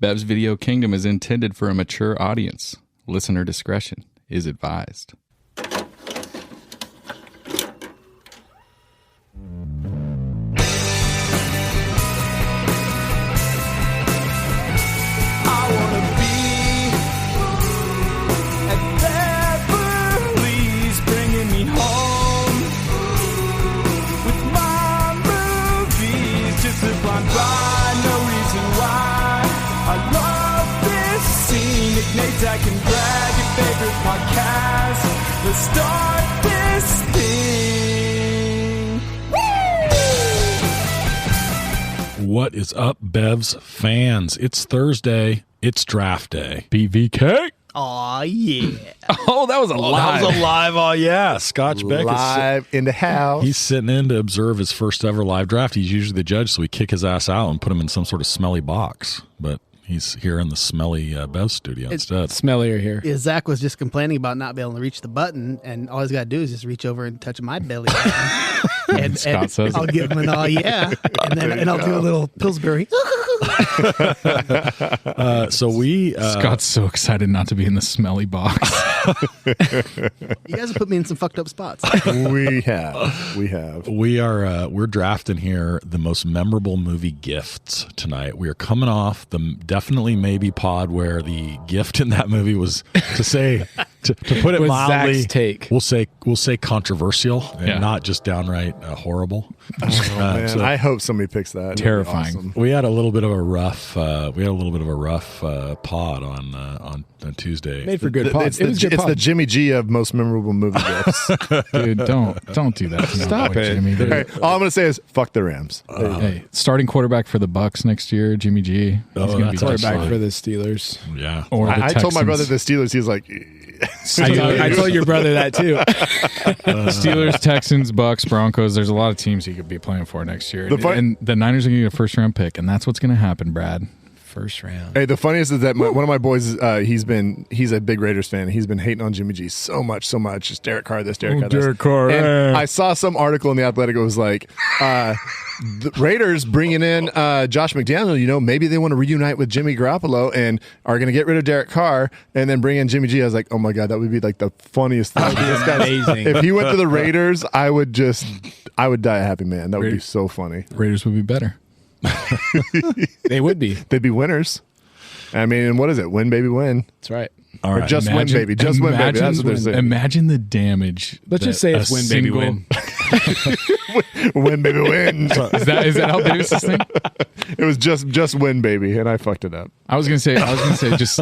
Bev's Video Kingdom is intended for a mature audience. Listener discretion is advised. I can brag your favorite podcast. Let's start this thing. Woo! What is up, Bev's fans? It's Thursday. It's draft day. BVK. Aw, yeah. Oh, that was a live. That was a live. Oh, yeah. Scotch Beck live in the house. He's sitting in to observe his first ever live draft. He's usually the judge, so we kick his ass out and put him in some sort of smelly box. But he's here in the smelly Bev studio instead. Smellier here. Yeah, Zach was just complaining about not being able to reach the button, and all he's got to do is just reach over and touch my belly button. and Scott says I'll give him an oh yeah, and I'll do a little Pillsbury. Scott's so excited not to be in the smelly box. You guys have put me in some fucked up spots. We have. We're drafting here the most memorable movie gifts tonight. We are coming off the definitely maybe pod where the gift in that movie was to put it mildly, Zach's take. We'll say controversial and not just downright horrible. Man, so I hope somebody picks that. Terrifying. Awesome. We had a little bit of a rough pod on Tuesday. Made for good pod. It's the Jimmy G of most memorable movie gifts. Dude, don't do that. Stop it. Jimmy. Hey, all I'm going to say is fuck the Rams. Hey, starting quarterback for the Bucks next year, Jimmy G. He's going to be quarterback for the Steelers. Yeah. Or the I told my Texans. brother the Steelers. He was like, I told your brother that too. Steelers, Texans, Bucks, Broncos. There's a lot of teams he could be playing for next year. And the Niners are going to get a first-round pick, and that's what's going to happen, Brad. First round. Hey, the funniest is that one of my boys, he's a big Raiders fan. He's been hating on Jimmy G so much. Just Derek Carr this, Derek Carr this. Derek Carr. And I saw some article in The Athletic. It was like, the Raiders bringing in Josh McDaniel, maybe they want to reunite with Jimmy Garoppolo and are going to get rid of Derek Carr and then bring in Jimmy G. I was like, oh my God, that would be like the funniest thing. This guy's amazing. If he went to the Raiders, I would die a happy man. That would be so funny. Raiders would be better. They would be. They'd be winners. I mean, what is it? Win, baby, win. That's right. All right. Or just win, baby. Just win, baby. That's what they're saying. Imagine the damage. Let's just say it's win, baby, win. Win, baby, win. Is that how Davis' thing? It was just win, baby, and I fucked it up. I was gonna say just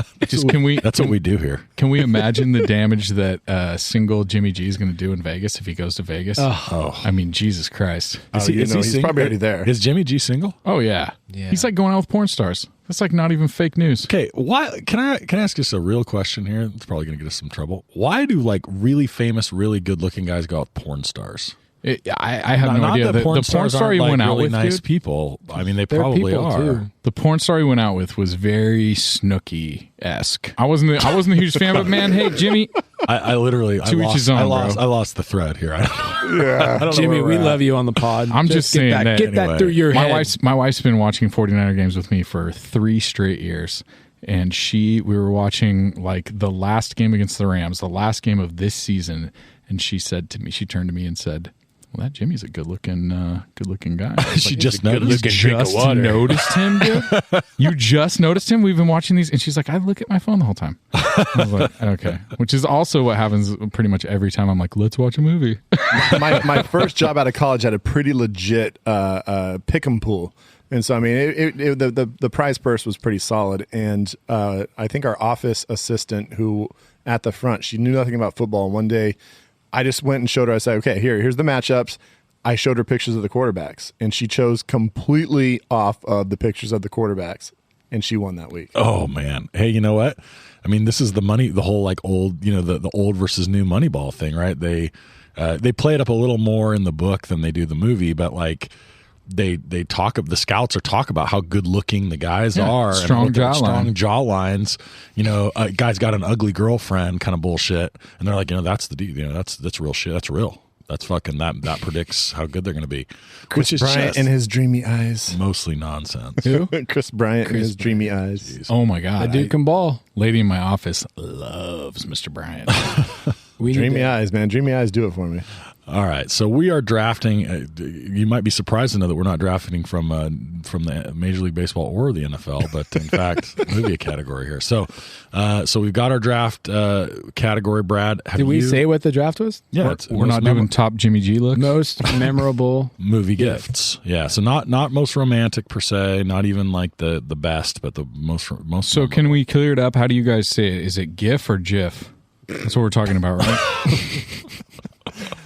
can we? That's what we do here. Can we imagine the damage that single Jimmy G is going to do in Vegas if he goes to Vegas? Oh. I mean, Jesus Christ. He's probably already there. Is Jimmy G single? Oh yeah. He's like going out with porn stars. That's like not even fake news. Okay, why can I ask us a real question here? It's probably going to get us some trouble. Why do like really famous, really good-looking guys go out with porn stars? I have no idea. The porn star he went out with, nice dude, people. I mean, they probably are. Too. The porn star he went out with was very Snooki-esque. I wasn't the hugest fan, but man, hey Jimmy, I literally each his own, I bro. lost the thread here. Yeah. I don't know Jimmy, where we we're love at. you on the pod. I'm just saying that. Get that through your head. My wife's been watching 49er games with me for 3 straight years. And we were watching like the last game against the Rams, the last game of this season. And she turned to me and said, well, that Jimmy's a good-looking guy. She just noticed. Noticed him, dude? You just noticed him? We've been watching these. And she's like, I look at my phone the whole time. I was like, okay. Which is also what happens pretty much every time I'm like, let's watch a movie. my first job out of college had a pretty legit pick'em pool. And so, I mean, the prize purse was pretty solid. And I think our office assistant who at the front, she knew nothing about football. And one day I just went and showed her, I said, okay, here's the matchups. I showed her pictures of the quarterbacks, and she chose completely off of the pictures of the quarterbacks, and she won that week. Oh, man. Hey, you know what? I mean, this is the whole like old, the old versus new Moneyball thing, right? They play it up a little more in the book than they do the movie, but like the scouts talk about how good looking the guys are, strong jawlines. Guy's got an ugly girlfriend, kind of bullshit, and they're like, that's the deal. That's real shit. That's real. That's fucking that predicts how good they're going to be. Chris Bryant and his dreamy eyes. Mostly nonsense. Who? Chris Bryant and his dreamy eyes. Jeez. Oh my God. That dude can ball. Lady in my office loves Mr. Bryant. Dreamy eyes, man. Dreamy eyes do it for me. All right, so we are drafting. You might be surprised to know that we're not drafting from the Major League Baseball or the NFL, but in fact, maybe a category here. So we've got our draft category. Brad, Did we say what the draft was? Yeah, We're not doing top Jimmy G looks. Most memorable movie gifts. Yeah, so not most romantic per se, not even like the best, but the most. So can we clear it up? How do you guys say it? Is it GIF or GIF? That's what we're talking about, right?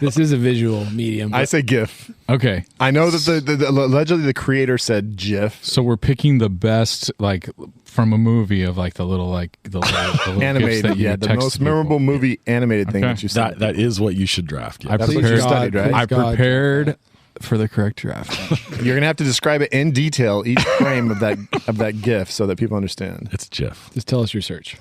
This is a visual medium. I say GIF. Okay. I know that the allegedly the creator said GIF. So we're picking the best, like from a movie of like the little little Animated, that you yeah, the text most people. memorable movie animated thing that you said. that is what you should draft. Yeah. I That's what you prepared. studied, right? I God. prepared for the correct draft. You're gonna have to describe it in detail, each frame of that GIF, so that people understand. It's Jeff. Just tell us your search.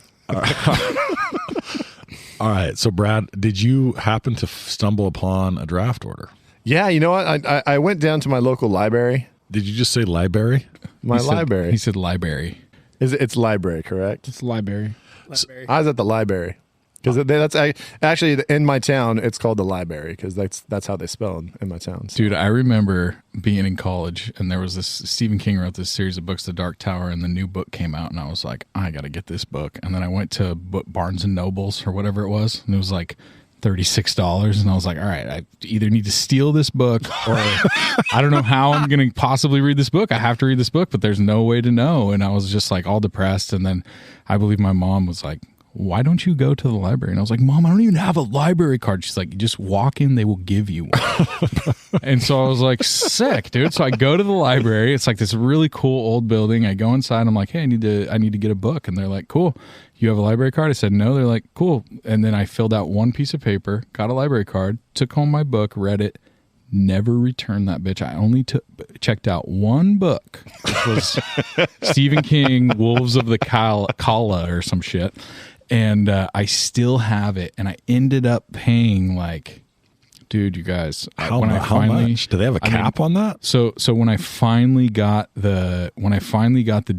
All right, so Brad, did you happen to stumble upon a draft order? Yeah, you know what? I went down to my local library. Did you just say library? My He said- library. He said library. It's library, correct? It's library. I was at the library because that's actually in my town. It's called the library because that's how they spell in my town. So. Dude, I remember being in college and there was this Stephen King wrote this series of books, The Dark Tower, and the new book came out and I was like, I got to get this book. And then I went to Barnes and Nobles or whatever it was, and it was like $36, and I was like, all right, I either need to steal this book or I don't know how I'm going to possibly read this book. I have to read this book, but there's no way to know. And I was just like all depressed. And then I believe my mom was like, why don't you go to the library? And I was like, Mom, I don't even have a library card. She's like, you just walk in, they will give you one. And so I was like, sick, dude. So I go to the library. It's like this really cool old building. I go inside. I'm like, hey, I need to get a book. And they're like, cool. You have a library card? I said, no. They're like, cool. And then I filled out one piece of paper, got a library card, took home my book, read it, never returned that bitch. I only checked out one book, which was Stephen King, Wolves of the Kala or some shit. And I still have it. And I ended up paying like, dude, you guys, How much? Do they have a cap on that? So when I finally got the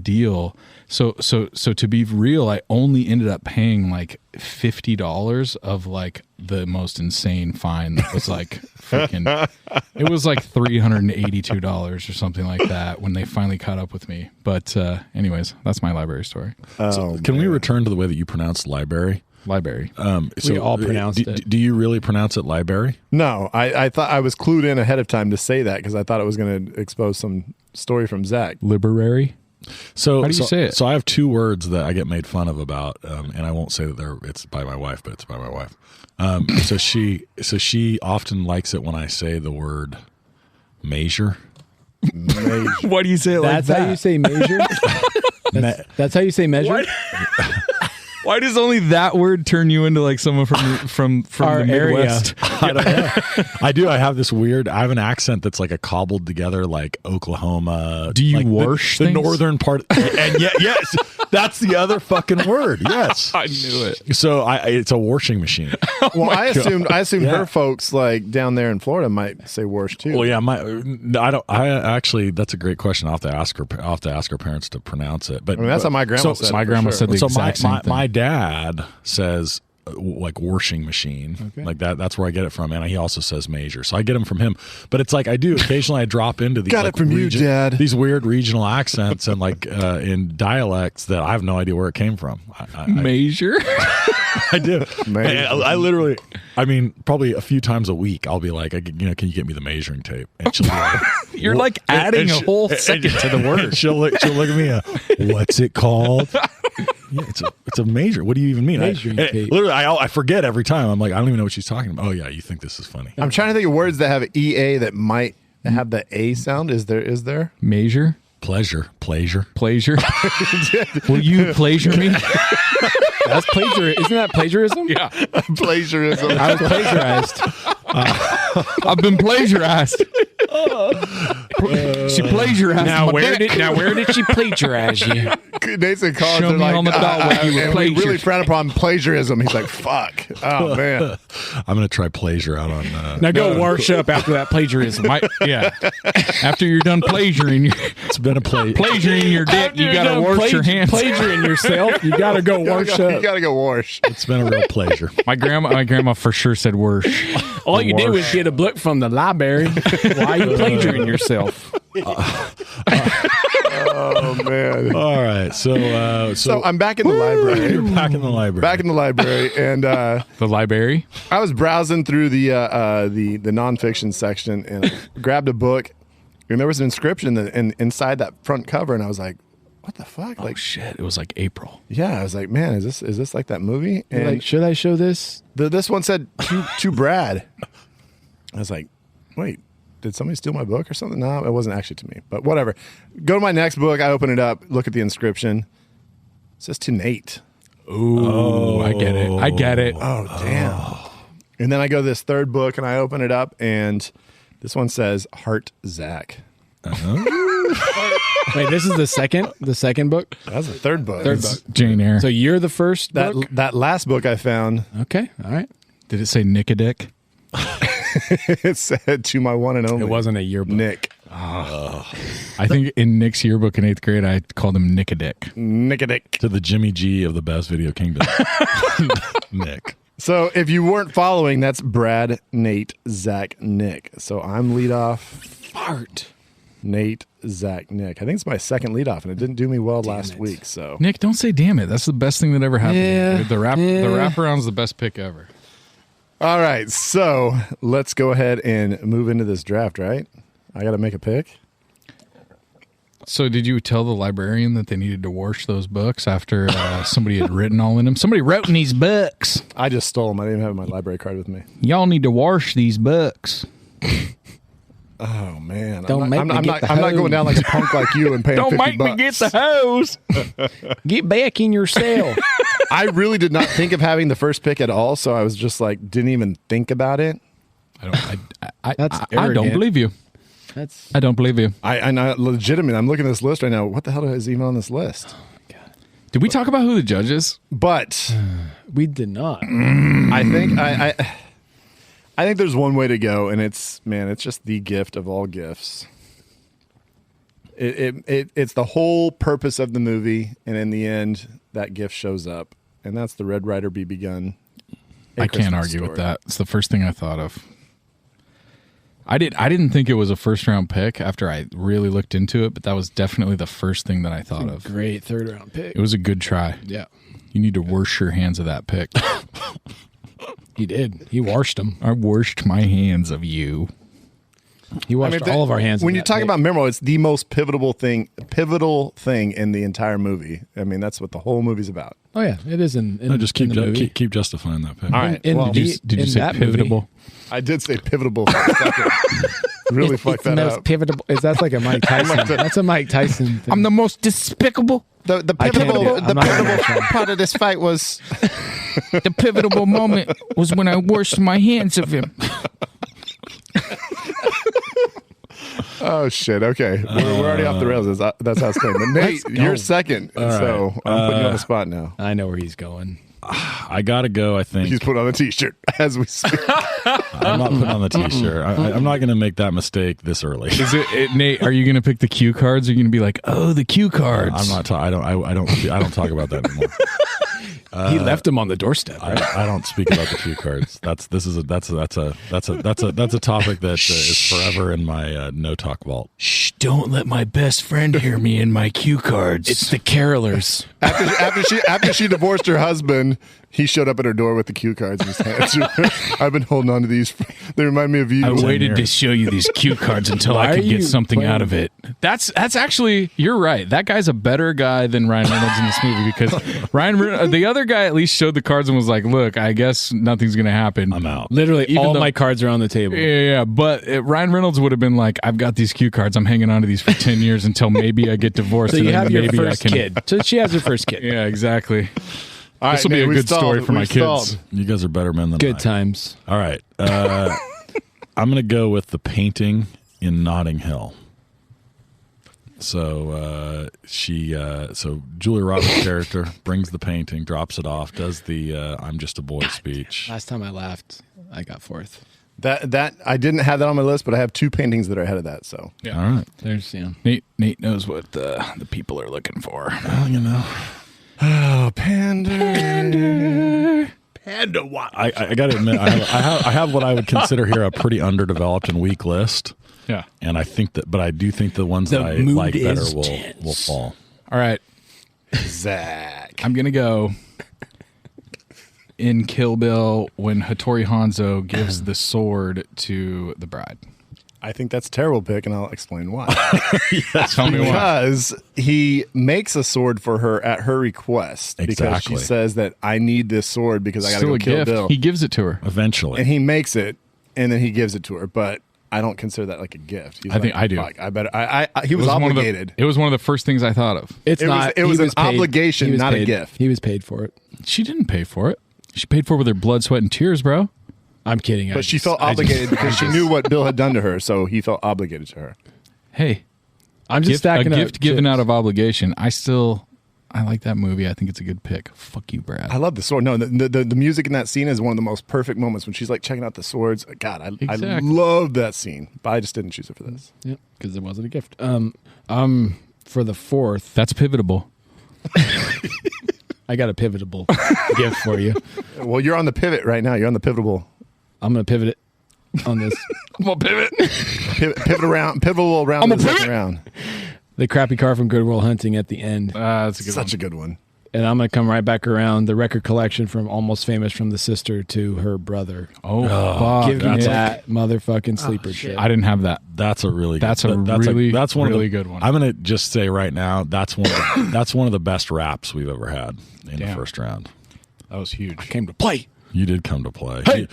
deal, so to be real, I only ended up paying like $50 of like the most insane fine that was like freaking, it was like $382 or something like that when they finally caught up with me. But anyways, that's my library story. So can we return to the way that you pronounce library? Library. We all pronounced it. Do you really pronounce it library? No, I thought I was clued in ahead of time to say that because I thought it was going to expose some story from Zach. Liberary. So How do you say it? So I have two words that I get made fun of about, and I won't say that it's by my wife, but it's by my wife. So she often likes it when I say the word may-shur. Why do you say it That's how you say measure? That's how you say measure? Why does only that word turn you into like someone from Our the Midwest? I don't know. I do. I have this weird. I have an accent that's like a cobbled together, like Oklahoma. Do you like wash the things? northern part? And yes, that's the other fucking word. Yes, I knew it. So it's a washing machine. Well, I assumed her folks like down there in Florida might say wash too. Well, yeah, I actually, that's a great question. I'll have to ask her parents to pronounce it. But I mean, that's how my grandma said it. My for grandma sure. said the So exact same thing. my dad says like washing machine, like that. That's where I get it from, and he also says measure. So I get them from him. But it's like I do occasionally. I drop into these Got like, it from you, Dad. These weird regional accents and like in dialects that I have no idea where it came from. Measure. I do. Measure. I literally, I mean, probably a few times a week, I'll be like, can you get me the measuring tape? And she'll be like, You're like adding a whole second to the word. She'll look at me. What's it called? Yeah, it's a measure. What do you even mean? Measuring tape. Literally, I forget every time. I'm like, I don't even know what she's talking about. Oh yeah, you think this is funny? I'm trying to think of words that have EA that might have the A sound. Is there? Measure. Pleasure. Pleasure. Will you pleasure me? That's plagiarism. Isn't that plagiarism? Yeah. Plagiarism. I was plagiarized. I've been plagiarized. she plagiarized Now my where dick. did she plagiarize you? Nate's in college. Show They're me like, on the dot what you and we really plagiarized. frown upon plagiarism. He's like, fuck. Oh, man. I'm gonna try pleasure out on. Now go wash up after that plagiarism. Yeah. After you're done plagiaring, It's been a plagiaring your dick, you got to wash your hands. Plagiaring yourself. You got to go wash You up. got to go wash. It's been a real pleasure. My grandma for sure said worse. All you did was get a book from the library. Why are you plagiaring yourself? Oh, man. All right, So I'm back in the library. you're back in the library. Back in the library, and The library? I was browsing through the nonfiction section, and I grabbed a book, and there was an inscription inside that front cover, and I was like, "What the fuck?" Oh, shit. It was like April. Yeah, I was like, "Man, is this like that movie?" You're And like, should I show this? this one said to Brad. I was like, "Wait, did somebody steal my book or something?" No, it wasn't actually to me, but whatever. Go to my next book. I open it up, look at the inscription. It says to Nate. Ooh, I get it. I get it. Oh, damn. And then I go to this third book and I open it up and this one says Heart Zach. Wait, this is the second book? That's the third book. Third book. Jane Eyre. So you're the first book? That last book I found, Okay, all right. Did it say Nick a dick? it said to my one and only. It wasn't a yearbook. Nick. I think in Nick's yearbook in 8th grade, I called him Nick a dick. Nick a dick. To the Jimmy G of the Bass Video Kingdom. Nick. So if you weren't following, that's Brad, Nate, Zach, Nick. So I'm lead off. Fart. Nate, Zach, Nick. I think it's my second lead off, and it didn't do me well last week. So Nick, don't say damn it. That's the best thing that ever happened. Yeah, The wraparound's the best pick ever. all right, so let's go ahead and move into this draft. Right? I got to make a pick. So did you tell the librarian that they needed to wash those books after somebody had written all in them? Somebody wrote in these books. I just stole them. I didn't have my library card with me. Y'all need to wash these books. Oh man! Don't make me get the I'm not going hose. down like a punk like you and paying Don't 50 make me bucks. get the hose. Get back in your cell. I really did not think of having the first pick at all, so I was just like, didn't even think about it. That's I don't arrogant. believe you. That's I don't believe you. I'm legitimate. I'm looking at this list right now. What the hell is even on this list? Did we talk about who the judge is? But we did not. I think I think there's one way to go, and it's just the gift of all gifts. It's the whole purpose of the movie, and in the end, that gift shows up, and that's the Red Ryder BB gun. I can't argue with that. It's the first thing I thought of. I didn't think it was a first round pick after I really looked into it, but that was definitely the first thing that I thought of. Great third round pick. It was a good try. Yeah. You need to wash your hands of that pick. He did. He washed them. I washed my hands of you. He washed all of our hands. When of you that talk pick. about memorable, it's the most pivotal thing in the entire movie. I mean, that's what the whole movie's about. Oh yeah, it is in No, just keep in the movie. keep justifying that pick. All right. In Well, the- Did you in say that movie, pivotable? I did say pivotal. Really fucked it's the that most up. pivotal. That's like a Mike Tyson. That's a Mike Tyson thing. I'm the most despicable. The I can't do pivotal, it. the I'm not gonna pivotal try. part of this fight was The pivotal moment was when I washed my hands of him. oh shit. Okay, we're already off the rails. That's how it's going. But Nate, you're second, so I'm putting you on the spot now. I know where he's going. I gotta go. I think He's putting on the t-shirt as we speak. I'm not putting on the T-shirt. I'm not going to make that mistake this early. Is it Nate? Are you going to pick the cue cards? Or are you going to be like, oh, the cue cards? I'm not. I don't talk about that anymore. He left him on the doorstep. Right? I don't speak about the cue cards. That's a topic that is forever in my no talk vault. Shh! Don't let my best friend hear me in my cue cards. It's the carolers. After she divorced her husband, he showed up at her door with the cue cards in his hands. I've been holding on to these. They remind me of you. I waited to show you these cue cards until Why I could are get you something playing- out of it. That's actually, you're right. That guy's a better guy than Ryan Reynolds in this movie because the other guy at least showed the cards and was like, look, I guess nothing's going to happen. I'm out. Literally, Even all though- my cards are on the table. Yeah. But Ryan Reynolds would have been like, I've got these cue cards. I'm hanging on to these for 10 years until maybe I get divorced. So and you then have your maybe first I can, kid. So she has her first kid. Yeah, exactly. All This will be Nate, a we good story stalled. for We my kids. stalled. You guys are better men than Good I. times. All right. I'm going to go with the painting in Notting Hill. So so Julia Roberts' character brings the painting, drops it off, does the "I'm just a boy" speech. Last time I laughed, I got fourth. That I didn't have that on my list, but I have 2 paintings that are ahead of that. So Yeah. All right. There's Nate knows what the people are looking for. Well, you know. oh, pander. Panda watch. I got to admit, I have what I would consider here a pretty underdeveloped and weak list. Yeah. And I think that, but I do think the ones The that I mood like better is will tense. fall. All right. Zach. I'm going to go in Kill Bill when Hattori Hanzo gives the sword to the bride. I think that's a terrible pick, and I'll explain why. Tell me why. Because he makes a sword for her at her request. Because Exactly. she says that I need this sword because I got to Still go a kill gift. Bill. He gives it to her. Eventually. And he makes it, and then he gives it to her. But I don't consider that like a gift. He's I think like, I do. Fuck, I better. He was one of the- obligated. it was one of the first things I thought of. It's It was- not. it was he an paid- obligation, he was not a paid- gift. He was paid for it. She didn't pay for it. She paid for it with her blood, sweat, and tears, bro. I'm kidding. But she felt obligated because she knew what Bill had done to her, so he felt obligated to her. Hey, I'm just a stacking up gift given chips. out of obligation. I like that movie. I think it's a good pick. Fuck you, Brad. I love the sword. No, the music in that scene is one of the most perfect moments when she's like checking out the swords. God, I Exactly. love that scene, but I just didn't choose it for this. Yep, because it wasn't a gift. For the fourth, That's pivotable. I got a pivotable gift for you. Well, you're on the pivot right now. You're on the pivotable. I'm gonna pivot it on this. I'm gonna pivot. Pivot around, pivotal around the second round. The crappy car from Good Will Hunting at the end, That's a good Such one. a good one. and I'm gonna come right back around. The record collection from Almost Famous from the sister to her brother. Oh, fuck. Give me That's that motherfucking sleeper shit. shit. I didn't have that. That's a really That's good, a that's really, that's one really of the, good one. I'm going to just say right now that's one of the best raps we've ever had in the Damn. first round. That was huge. came to play. You did come to play. Hey,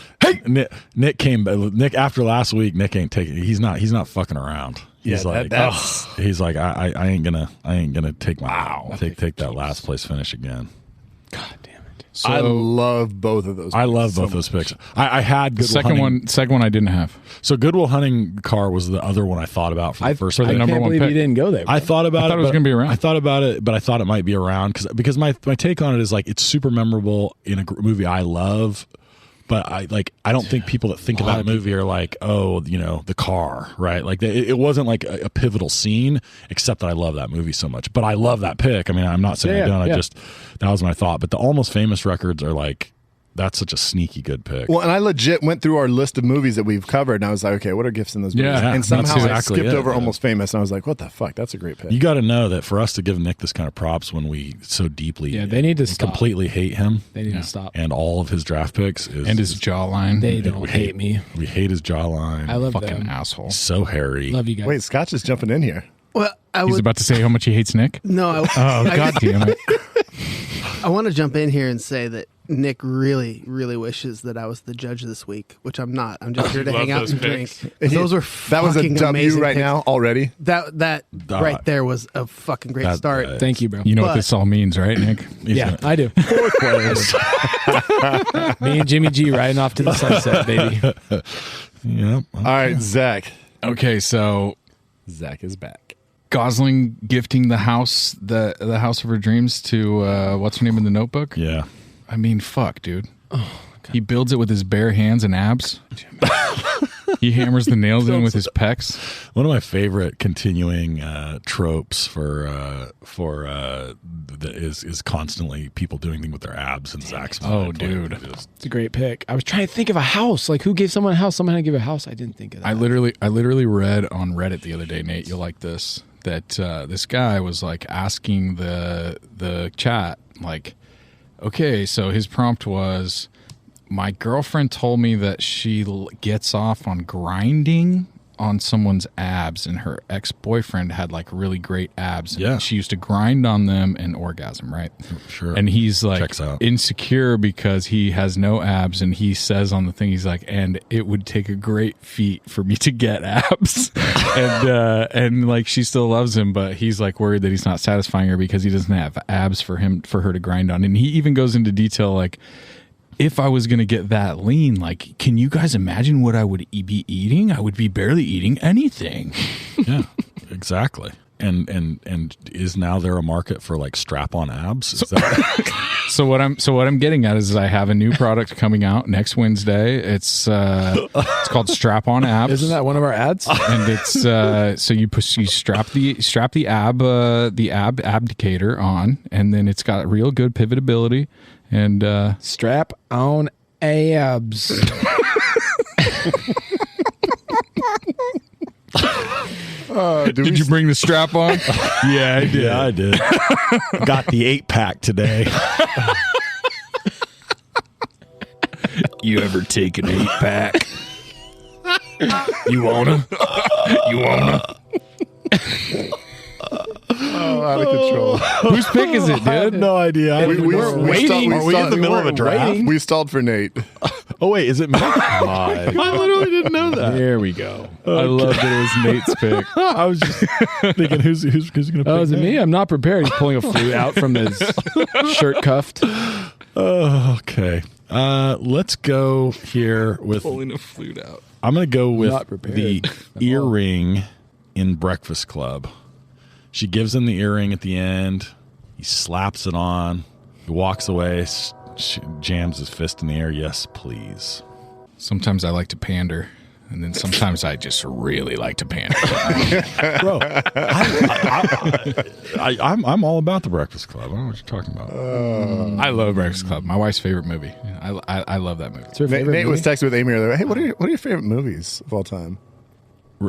Nick came. Nick after last week. Nick ain't taking. He's not fucking around. He's Yeah, like, that's- he's like, I ain't gonna take take that last place finish again. God damn it. So I love both of those. I love so both those much. picks. I had the Goodwill Hunting. second one I didn't have. So Goodwill Hunting car was the other one I thought about for the first. for the pick. number Can't one believe pick. you didn't go there. I thought about I thought it. it was but gonna be around. I thought about it, but I thought it might be around because my take on it is like it's super memorable in a movie I love. But I don't think people that think of that movie are like, oh, the car, right? Like it wasn't like a pivotal scene, except that I love that movie so much. But I love that pick. I mean, I'm not saying I don't. Yeah. That was my thought. But the Almost Famous records are like, that's such a sneaky good pick. Well, and I legit went through our list of movies that we've covered, and I was like, okay, what are gifts in those movies? Yeah, and that's somehow I exactly skipped it, over yeah. Almost Famous, and I was like, what the fuck? That's a great pick. You got to know that for us to give Nick this kind of props when we so deeply, Yeah, they need to and stop. completely hate him They need to stop. and all of his draft picks is, And his jawline. They don't hate me. we hate his jawline. I love fucking them. asshole. so hairy. Love you guys. Wait, Scotch is jumping in here. Well, I He's would about to say how much he hates Nick. no. Oh, god damn it. I want to jump in here and say that Nick really, really wishes that I was the judge this week, which I'm not. I'm just here to hang out and drink. Those were That was a fucking W amazing right picks. now already. That right there was a fucking great That- start. Thank you, bro. You know what But- this all means, right, Nick? Yeah, I do. Me and Jimmy G riding off to the sunset, baby. Yep. All right, Zach. Okay, so Zach is back. Gosling gifting the house, the house of her dreams to what's her name in the Notebook? Yeah. I mean, fuck, dude. He builds it with his bare hands and abs. He hammers the nails in with his pecs. One of my favorite continuing tropes is constantly people doing things with their abs and Zach's. Oh, dude. It's a great pick. I was trying to think of a house. Like, who gave someone a house? Someone had to give a house. I didn't think of that. I literally read on Reddit the other day, Nate, you'll like this, that this guy was like asking the chat, like, okay, so his prompt was, my girlfriend told me that she gets off on grinding on someone's abs, and her ex-boyfriend had like really great abs. And Yeah. she used to grind on them and orgasm, right? Sure. And he's like Checks out. insecure because he has no abs, and he says on the thing, he's like, and it would take a great feat for me to get abs. and like she still loves him, but he's like worried that he's not satisfying her because he doesn't have abs for her to grind on. And he even goes into detail like, if I was going to get that lean, like, can you guys imagine what I would be eating? I would be barely eating anything. Yeah, exactly. And is now there a market for like strap-on abs? Is that So what I'm getting at is I have a new product coming out next Wednesday. It's called Strap On Abs. Isn't that one of our ads? And it's so you strap the abdicator on, and then it's got real good pivotability and Strap on abs. did you bring the strap on? Yeah, I did. Yeah, I did. Got the 8-pack today. You ever take an 8-pack? You wanna? You wanna? Oh, out of control. Whose pick is it, I have dude? no idea. Are we in the middle of a draft? We stalled for Nate. Oh wait, is it me? I literally didn't know that. Here we go. I love that it was Nate's pick. I was just thinking, who's going to pick? Oh, is it me? I'm not prepared. He's pulling a flute out from his shirt cuffed. Oh, okay. Let's go here with. Pulling a flute out. I'm going to go with Not prepared the at all. earring in Breakfast Club. She gives him the earring at the end. He slaps it on. He walks away. Jams his fist in the air. Yes, please. Sometimes I like to pander, and then sometimes I just really like to pander. Bro, I'm all about the Breakfast Club. I don't know what you're talking about. I love Breakfast Club. My wife's favorite movie. I love that movie. It's her Nate, favorite Nate was movie? texting with Amy earlier. Hey, what are your favorite movies of all time?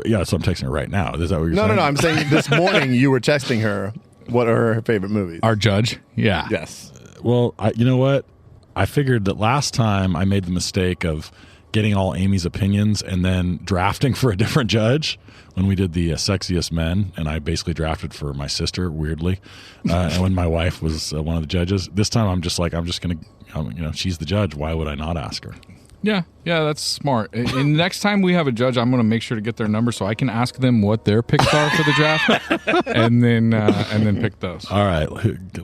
Yeah, so I'm texting her right now. Is that what you're No, saying? I'm saying this morning you were texting her. What are her favorite movies? Our judge? Yeah. Yes. Well, you know what? I figured that last time I made the mistake of getting all Amy's opinions and then drafting for a different judge when we did the Sexiest Men, and I basically drafted for my sister, weirdly, and when my wife was one of the judges. This time I'm just going to, she's the judge. Why would I not ask her? Yeah, that's smart. And next time we have a judge, I'm going to make sure to get their number so I can ask them what their picks are for the draft, and then pick those. All right,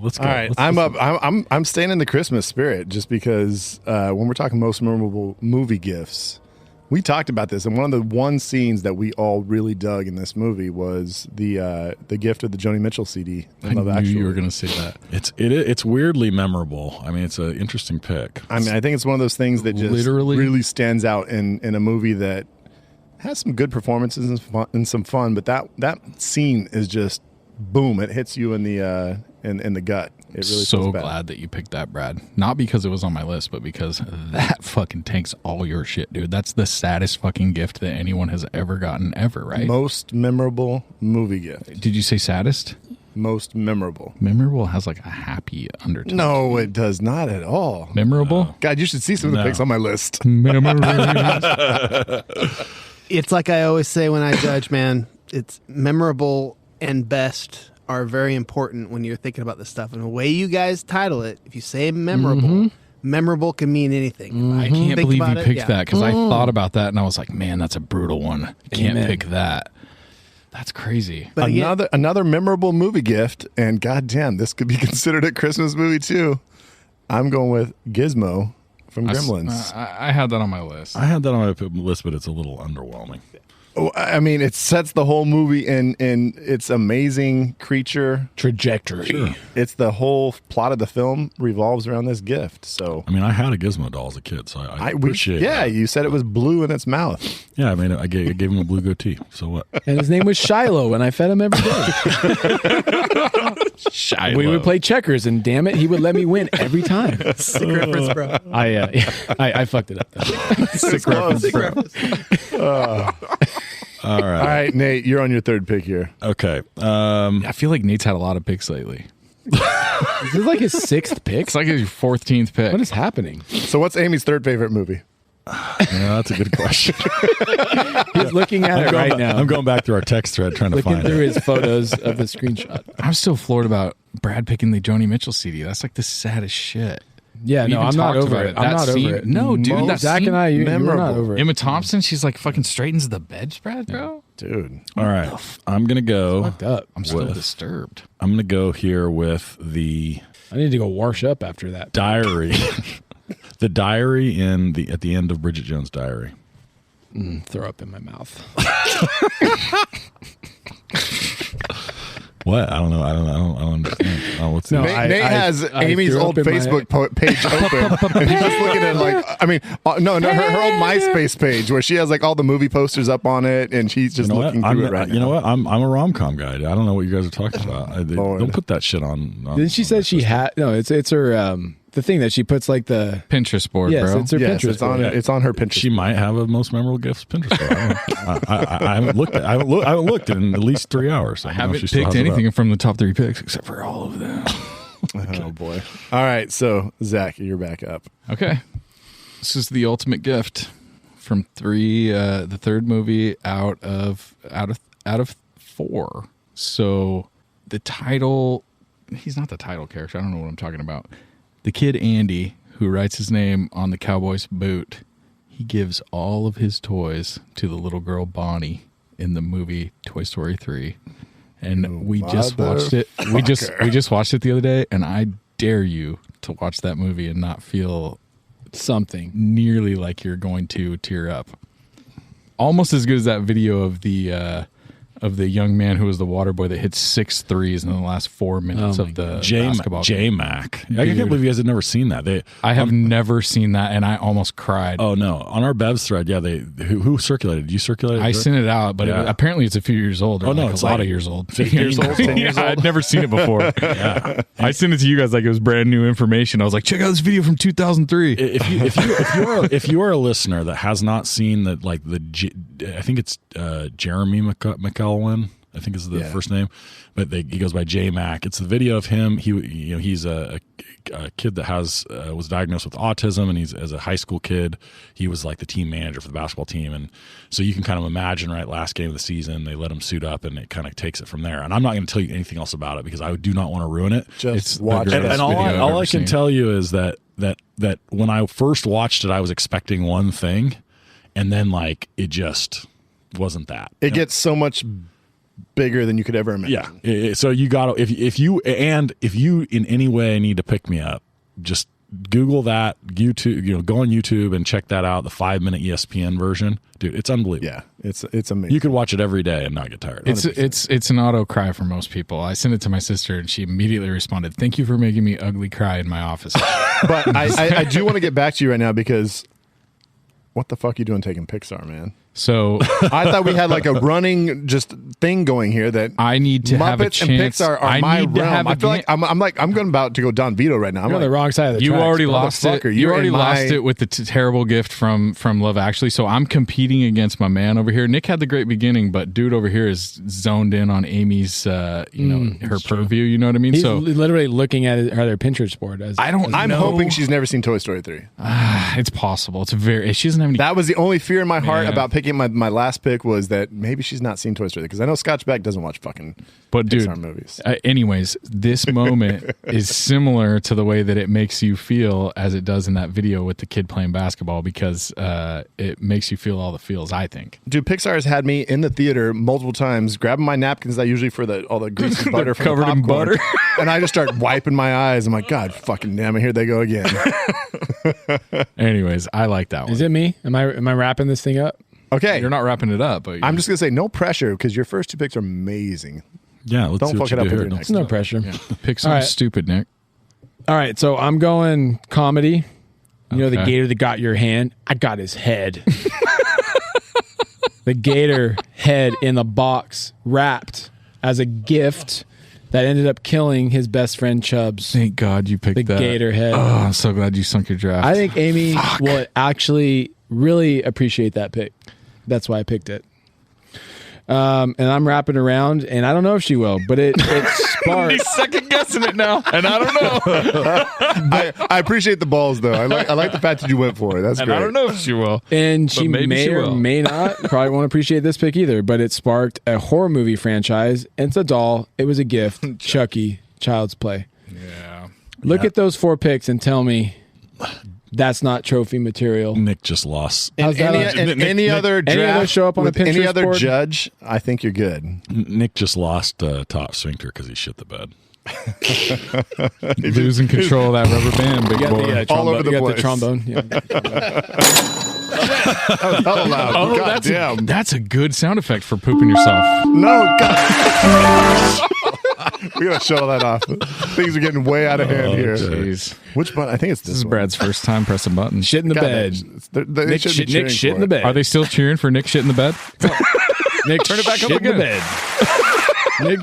let's go. All right, I'm staying in the Christmas spirit just because when we're talking most memorable movie gifts, we talked about this, and one of the scenes that we all really dug in this movie was the gift of the Joni Mitchell CD. I knew you were going to say that. It's weirdly memorable. I mean, it's an interesting pick. I mean, I think it's one of those things that just really stands out in a movie that has some good performances and some fun, but that scene is just boom! It hits you in the gut. It really so glad that you picked that, Brad. Not because it was on my list, but because that fucking tanks all your shit, dude. That's the saddest fucking gift that anyone has ever gotten, ever, right? Most memorable movie gift. Did you say saddest? Most memorable. Memorable has like a happy undertone. No, it does not at all. Memorable? God, you should see some of the picks on my list. Memorable. It's like I always say when I judge, man, it's memorable and best are very important when you're thinking about this stuff. And the way you guys title it, if you say memorable, memorable can mean anything. I can't believe you picked that because I Mm. thought about that and I was like, man, that's a brutal one. I can't Amen. pick that. That's crazy. But again, Another memorable movie gift, and goddamn, this could be considered a Christmas movie too. I'm going with Gizmo from Gremlins. I had that on my list. I had that on my list, but it's a little underwhelming. I mean, it sets the whole movie in its amazing creature Trajectory. Sure. It's the whole plot of the film revolves around this gift. So I mean, I had a Gizmo doll as a kid, so I appreciate yeah, that. you said it was blue in its mouth. Yeah, I mean, I gave him a blue goatee. So what? And his name was Shiloh, and I fed him every day. Shiloh. We would play checkers, and damn it, he would let me win every time. sick reference, bro. I fucked it up. Sick reference. All right. All right, Nate, you're on your third pick here. Okay. I feel like Nate's had a lot of picks lately. Is this like his sixth pick? It's like his 14th pick. What is happening? So, what's Amy's third favorite movie? Yeah, that's a good question. He's looking at it right now. I'm going back through our text thread trying to looking find through it. his photos of the screenshot. I'm still floored about Brad picking the Joni Mitchell CD. That's like the saddest shit. Yeah, We no, even I'm not talked over about it. it. I'm That not scene- over it. No, dude, that Zach scene- and I, you're not memorable. over it. Emma Thompson, she's like fucking straightens the bed spread, bro. Dude. All right. I'm going to go. Fucked up. I'm still With- disturbed. I'm going to go here with the I need to go wash up after that. diary. The diary at the end of Bridget Jones' Diary. Throw up in my mouth. What? I don't know. I don't understand. What's No, Nate has Amy's threw old up in my- Facebook page open, and he's just looking at like, I mean, no, her old MySpace page where she has like all the movie posters up on it, and she's just looking through it right now. You know what? I'm a rom-com guy. I don't know what you guys are talking about. Lord. Don't put that shit on. Didn't she say she had? No, it's her the thing that she puts like the Pinterest board, yes, bro. it's her Yes, Pinterest. it's on. board. It's on her Pinterest. She might have a most memorable gifts Pinterest board. I haven't looked. I haven't looked in at least 3 hours. I don't know if haven't she still picked has it up. anything from the top 3 picks except for all of them. Oh boy! All right, so Zach, you're back up. Okay. This is the ultimate gift from 3, the third movie out of 4. So the title, he's not the title character. I don't know what I'm talking about. The kid Andy, who writes his name on the cowboy's boot, he gives all of his toys to the little girl Bonnie in the movie Toy Story 3. And we just watched it. We just watched it the other day, and I dare you to watch that movie and not feel something. nearly like you're going to tear up. Almost as good as that video of the young man who was the water boy that hit 6 threes in the last 4 minutes of the basketball game. J-Mac. I can't believe you guys had never seen that. I have never seen that, and I almost cried. Oh no! On our Bev's thread, yeah, who circulated? Did you circulate? I sent it out, but Yeah. apparently it's a few years old. Or Oh, no, like it's a lot like of years old. 15 years old, 10 Yeah, I'd never seen it before. Yeah. I sent it to you guys like it was brand new information. I was like, check out this video from 2003. If you are a listener that has not seen I think it's Jeremy McElwain. I think is the first name, but he goes by J Mac. It's the video of him. He's a kid that was diagnosed with autism, and he's as a high school kid, he was like the team manager for the basketball team, and so you can kind of imagine, right? Last game of the season, they let him suit up, and it kind of takes it from there. And I'm not going to tell you anything else about it because I do not want to ruin it. Just watch the it. greatest And video I've all ever I can seen. tell you is that when I first watched it, I was expecting one thing, and then like it just wasn't that. It gets so much bigger than you could ever imagine. Yeah. So you got to if you in any way need to pick me up, just Google that, YouTube, go on YouTube and check that out, the 5-minute ESPN version. Dude, it's unbelievable. Yeah, it's amazing. You could watch it every day and not get tired. It's an auto cry for most people. I sent it to my sister, and she immediately responded, "Thank you for making me ugly cry in my office." But I do want to get back to you right now because what the fuck are you doing taking Pixar, man? So I thought we had like a running just thing going here that I need to have a Muppets and chance. Pixar are I my need to realm. have a I feel like I'm going about to go Don Vito right now. I'm You're on like, the wrong side of the You tracks, already bro. lost it. motherfucker, You you're already in lost my- it with the terrible gift from Love Actually. So I'm competing against my man over here. Nick had the great beginning, but dude over here is zoned in on Amy's, her purview. You know what I mean? He's So literally looking at her Pinterest board. I'm hoping she's never seen Toy Story 3. it's possible. She doesn't have any. That was the only fear in my heart Yeah. about picking my last pick was that maybe she's not seen Toy Story because I know Scotch Beck doesn't watch fucking But Pixar dude, movies. Anyways, this moment is similar to the way that it makes you feel as it does in that video with the kid playing basketball because it makes you feel all the feels, I think. Dude, Pixar has had me in the theater multiple times, grabbing my napkins that I usually for all the greasy butter from covered the in popcorn, butter. and I just start wiping my eyes. I'm like, God fucking damn it, here they go again. Anyways, I like that one. Is it me? Am I wrapping this thing up? Okay, You're not wrapping it up, but I'm just gonna say no pressure because your first 2 picks are amazing. Yeah, let's Don't see what fuck it you up do with here. your next. No pressure. pick something All right. stupid, Nick. All right, so I'm going comedy. You know the Okay. gator that got your hand? I got his head. The gator head in the box wrapped as a gift that ended up killing his best friend Chubbs. Thank God you picked The that. gator head. Oh, I'm so glad you sunk your draft. I think Amy will actually really appreciate that pick. That's why I picked it. And I'm wrapping around, and I don't know if she will, but it sparked. He's second guessing it now, and I don't know. I appreciate the balls though. I like the fact that you went for it. That's And great. I don't know if she will. And she maybe may she or will. may not, probably won't appreciate this pick either, but it sparked a horror movie franchise. It's a doll. It was a gift. Chucky, Child's Play. Yeah. Look at those 4 picks and tell me that's not trophy material. Nick just lost. How's that on- Any other draft, any other show up on with the Pinterest any other board? judge, I think you're good. Nick just lost top sphincter because he shit the bed. Losing control of that rubber band, big You got boy. the, All over the you got place. the trombone. Yeah. Hell loud. Oh, God damn. that's a good sound effect for pooping yourself. No, God. We gotta shut all that off. Things are getting way out of hand here. Jeez. Which button? I think it's This is one. Brad's first time pressing buttons. Shit in the God, bed. they Nick should be shit, Nick cheering shit for in the it. bed. Are they still cheering for Nick shit in the bed? Nick Turn it back up shit in the again. bed. Nick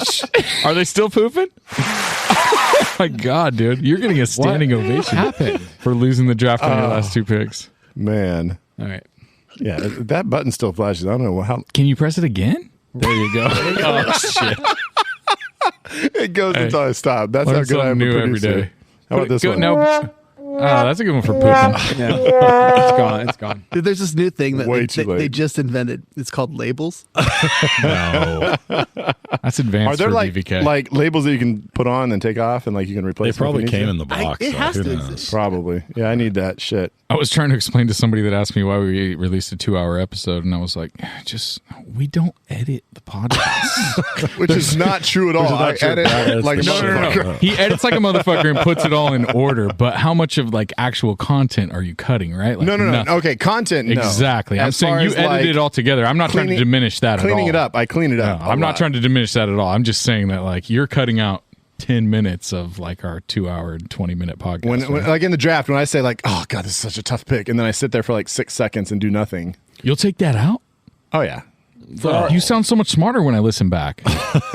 Are they still pooping? Oh my God, dude. You're getting a standing ovation happened? for losing the draft on your last two picks. Man. All right. Yeah, that button still flashes. I don't know how Can you press it again? There you go. Oh, shit. it goes until I stop. That's Learn how good I am. something a new every producer. day. How about this Go- one? No. Oh, that's a good one for pooping. Yeah. It's gone. It's gone. Dude, there's this new thing that Way they, too they, late. they just invented. It's called labels. No. That's advanced Are there for like BVK. like labels that you can put on and take off and like you can They replace? them if probably you need came to? in the box. it so has who to knows? exist. Probably. Yeah, I need that shit. I was trying to explain to somebody that asked me why we released a 2-hour episode, and I was like, we don't edit the podcast. Which is not true at all. not I true. edit Brad edits like a the shit out of motherfucker. it. He edits like a motherfucker and puts it all in order, but how much of like actual content are you cutting, right? Like, No. nothing. Okay, content. No. Exactly. I'm As saying far you as, edited like, it all together. I'm not trying to cleaning- diminish that at all. Cleaning it up. I clean it up. No, I'm not trying to diminish that at all. I'm just saying that like you're cutting out 10 minutes of like our 2-hour and 20-minute podcast. When right? like in the draft, when I say like, oh god, this is such a tough pick, and then I sit there for like 6 seconds and do nothing. You'll take that out? Oh yeah, You sound so much smarter when I listen back.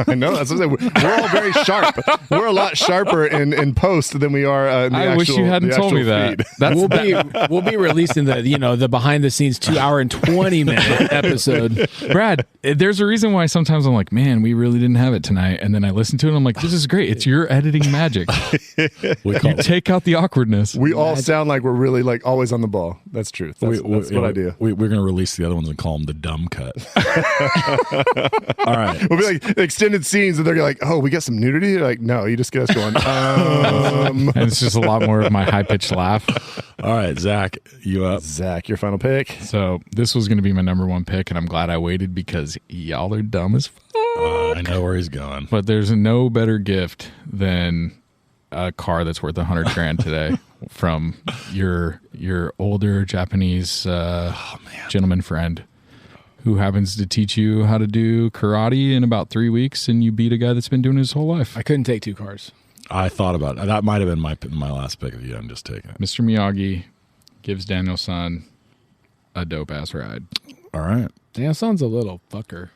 I know. That's what I'm saying. We're all very sharp. We're a lot sharper in post than we are. In the I wish you hadn't told me that. feed. That's We'll be releasing the behind the scenes 2-hour and 20-minute episode. Brad, there's a reason why sometimes I'm like, man, we really didn't have it tonight. And then I listen to it and I'm like, this is great. It's your editing magic. We call You take out the awkwardness. We all sound like we're really like always on the ball. That's true. That's what I do. We're going to release the other ones and call them the dumb cut. All right. We'll be like extended scenes, and they're like, "Oh, we get some nudity." They're like, no, you just get us going. And it's just a lot more of my high pitched laugh. All right, Zach, you up? Zach, your final pick. So this was going to be my number one pick, and I'm glad I waited because y'all are dumb as fuck. I know where he's going. But there's no better gift than a car that's worth $100,000 today from your older Japanese gentleman friend who happens to teach you how to do karate in about 3 weeks, and you beat a guy that's been doing it his whole life. I couldn't take 2 cars. I thought about it. That might have been my last pick. Yeah, I'm just taking it. Mr. Miyagi gives Daniel-san a dope-ass ride. All right. Damn, sounds a little fucker.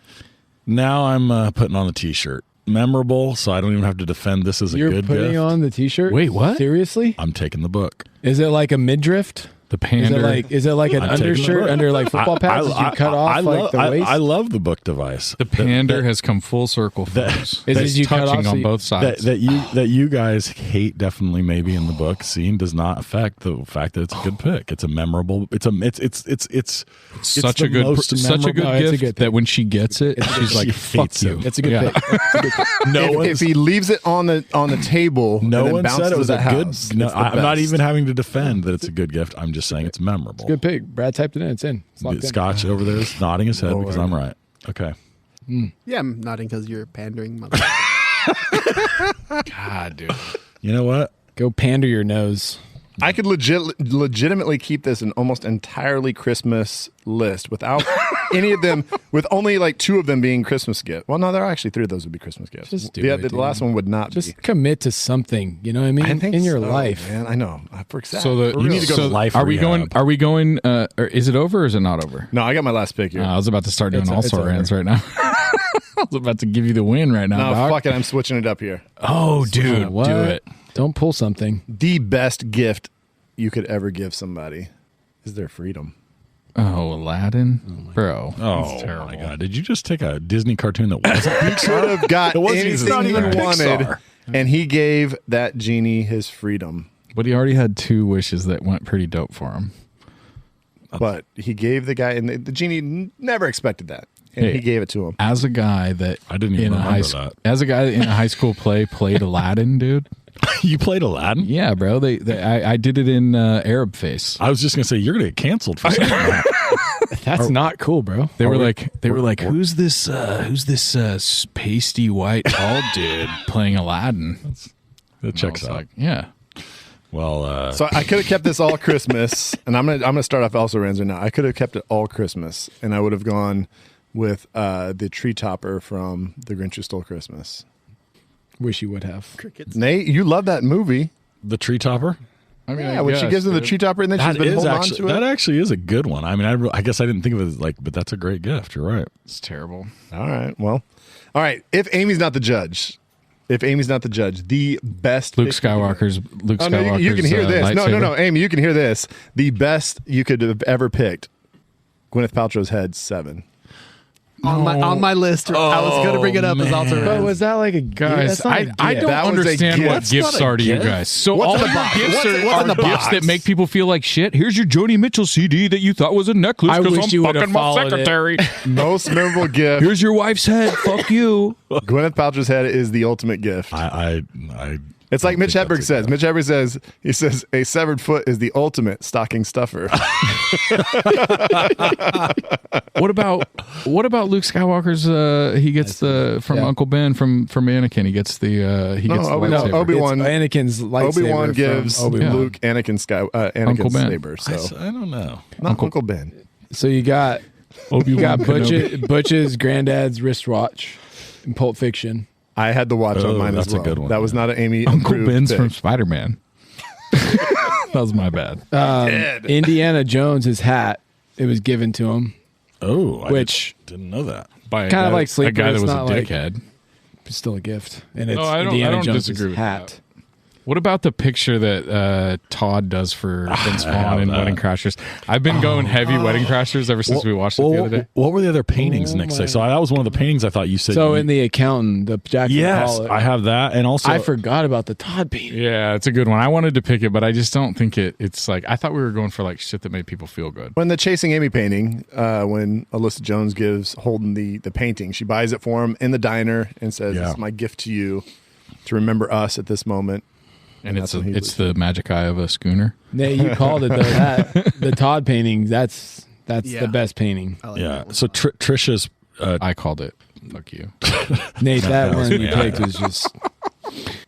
Now I'm putting on the T-shirt. Memorable, so I don't even have to defend this as a You're good putting gift. on the T-shirt? Wait, what? Seriously? I'm taking the book. Is it like a midriff? The pander. Is it like an I'm taking the undershirt book. under like football pads? Did you cut off like the waist? I love the book device. The pander has come full circle, that- folks. Is it It's you cut touching off so on you- both sides. that you guys hate definitely maybe in the book scene does not affect the fact that it's a good pick. It's a memorable. It's such the a good, most such a good memorable- No, it's a gift good that when she gets it, she's like, She "Fuck hates you." it. It's a good Yeah. pick. If he leaves it on the table, No and then one bounces said it was to a the good. house, No, it's the I'm not best. even having to defend that it's a good gift. I'm just saying it's memorable. Good pick. Brad typed it in. It's in. It's locked in. Scotch over there is nodding his head because I'm right. Okay. Yeah, I'm nodding because you're pandering, mother. God, dude. You know what? Go pander your nose. I could legitimately keep this an almost entirely Christmas list without any of them, with only like 2 of them being Christmas gifts. Well, no, there are actually 3 of those would be Christmas gifts. Just do Yeah, it, the dude. last one would not Just be. commit to something. You know what I mean? I think in your so, life. man. I know. For exactly. So the For You real. need to go to life Are we going? rehab. Are we going? Or is it over or is it not over? No, I got my last pick here. I was about to start doing It's also over. rants right now. I was about to give you the win right now. no, dog. fuck it. I'm switching it up here. Oh, dude, What? do it. Don't pull something. The best gift you could ever give somebody is their freedom. Oh, Aladdin, bro. Oh That's terrible. my god! Did you just take a Disney cartoon that wasn't He could have got It wasn't- it's not anything he even wanted, Pixar. and he gave that genie his freedom. But he already had 2 wishes that went pretty dope for him. But he gave the guy, and the genie never expected that, and Hey. he gave it to him. As a guy that I didn't even in a remember high that. as a guy in a high school play played Aladdin, dude. You played Aladdin? Yeah, bro. I did it in Arab Face. I was just gonna say you're gonna get canceled for saying that. That's not cool, bro. They were like, who's this pasty white bald dude playing Aladdin? That I checks was out. like, yeah. Well, So I could have kept this all Christmas, and I'm gonna start off also Ranzer now. I could have kept it all Christmas, and I would have gone with the tree topper from The Grinch Who Stole Christmas. Wish you would have. Nate, you love that movie. The Tree Topper. I mean, Yeah, when she gives him the tree topper and then she's been holding on to it. That actually is a good one. I mean, I guess I didn't think of it as like, but that's a great gift. You're right. It's terrible. All right. Well, all right. If Amy's not the judge, the best Luke Skywalker's. Oh, no, you can hear this. Lightsaber. No, Amy, you can hear this. The best you could have ever picked. Gwyneth Paltrow's head 7. On my list, I was going to bring it up as also. But was that like a Guys, that's not a I gift. don't That was a understand gift. what That's gifts not a are to you gift. guys. So What's all in the your box? gifts What's in are the gifts box? that make people feel like shit. Here's your Joni Mitchell CD that you thought was a necklace I because wish you I'm would've fucking my followed it. secretary. Most memorable gift. Here's your wife's head. Fuck you. Gwyneth Paltrow's head is the ultimate gift. It's like Mitch Hedberg says. Mitch Hedberg says, he says, a severed foot is the ultimate stocking stuffer. What about Luke Skywalker's? He gets from Uncle Ben from Anakin. He gets the lightsaber. Obi-Wan. It's Anakin's lightsaber. Obi-Wan gives from Obi-Wan. Luke Anakin's Uncle Ben. saber. So I don't know. not Uncle Ben. So you got Butch's granddad's wristwatch in Pulp Fiction. I had the watch on mine as that's a well. good one, That was not an Amy. Uncle approved Ben's pick. from Spider-Man. That was my bad. Indiana Jones' hat. It was given to him. Oh, Which- didn't know that. By Kinda like a Sleeper, guy that it's was a not like- dickhead. It's still a gift, and it's No, I don't- I Indiana don't Jones' disagree with hat. What about the picture that Todd does for Vince Vaughn in Wedding Crashers? I've been going heavy Wedding Crashers ever since we watched it the other day. What were the other paintings Nick say? So that was one of the paintings I thought you said. So in The Accountant, the Jackson yes, Pollock. I have that, and also I forgot about the Todd painting. Yeah, it's a good one. I wanted to pick it, but I just don't think it's like I thought we were going for like shit that made people feel good. When the Chasing Amy painting, when Alyssa Jones gives Holden the painting, she buys it for him in the diner and says, "This is my gift to you to remember us at this moment." And that's when he it's the magic eye of a schooner. Nate, you called it though. That the Todd painting. That's the best painting. I like yeah. that one. So Trisha's I called it. Fuck you. Nate, that was one you me. picked was just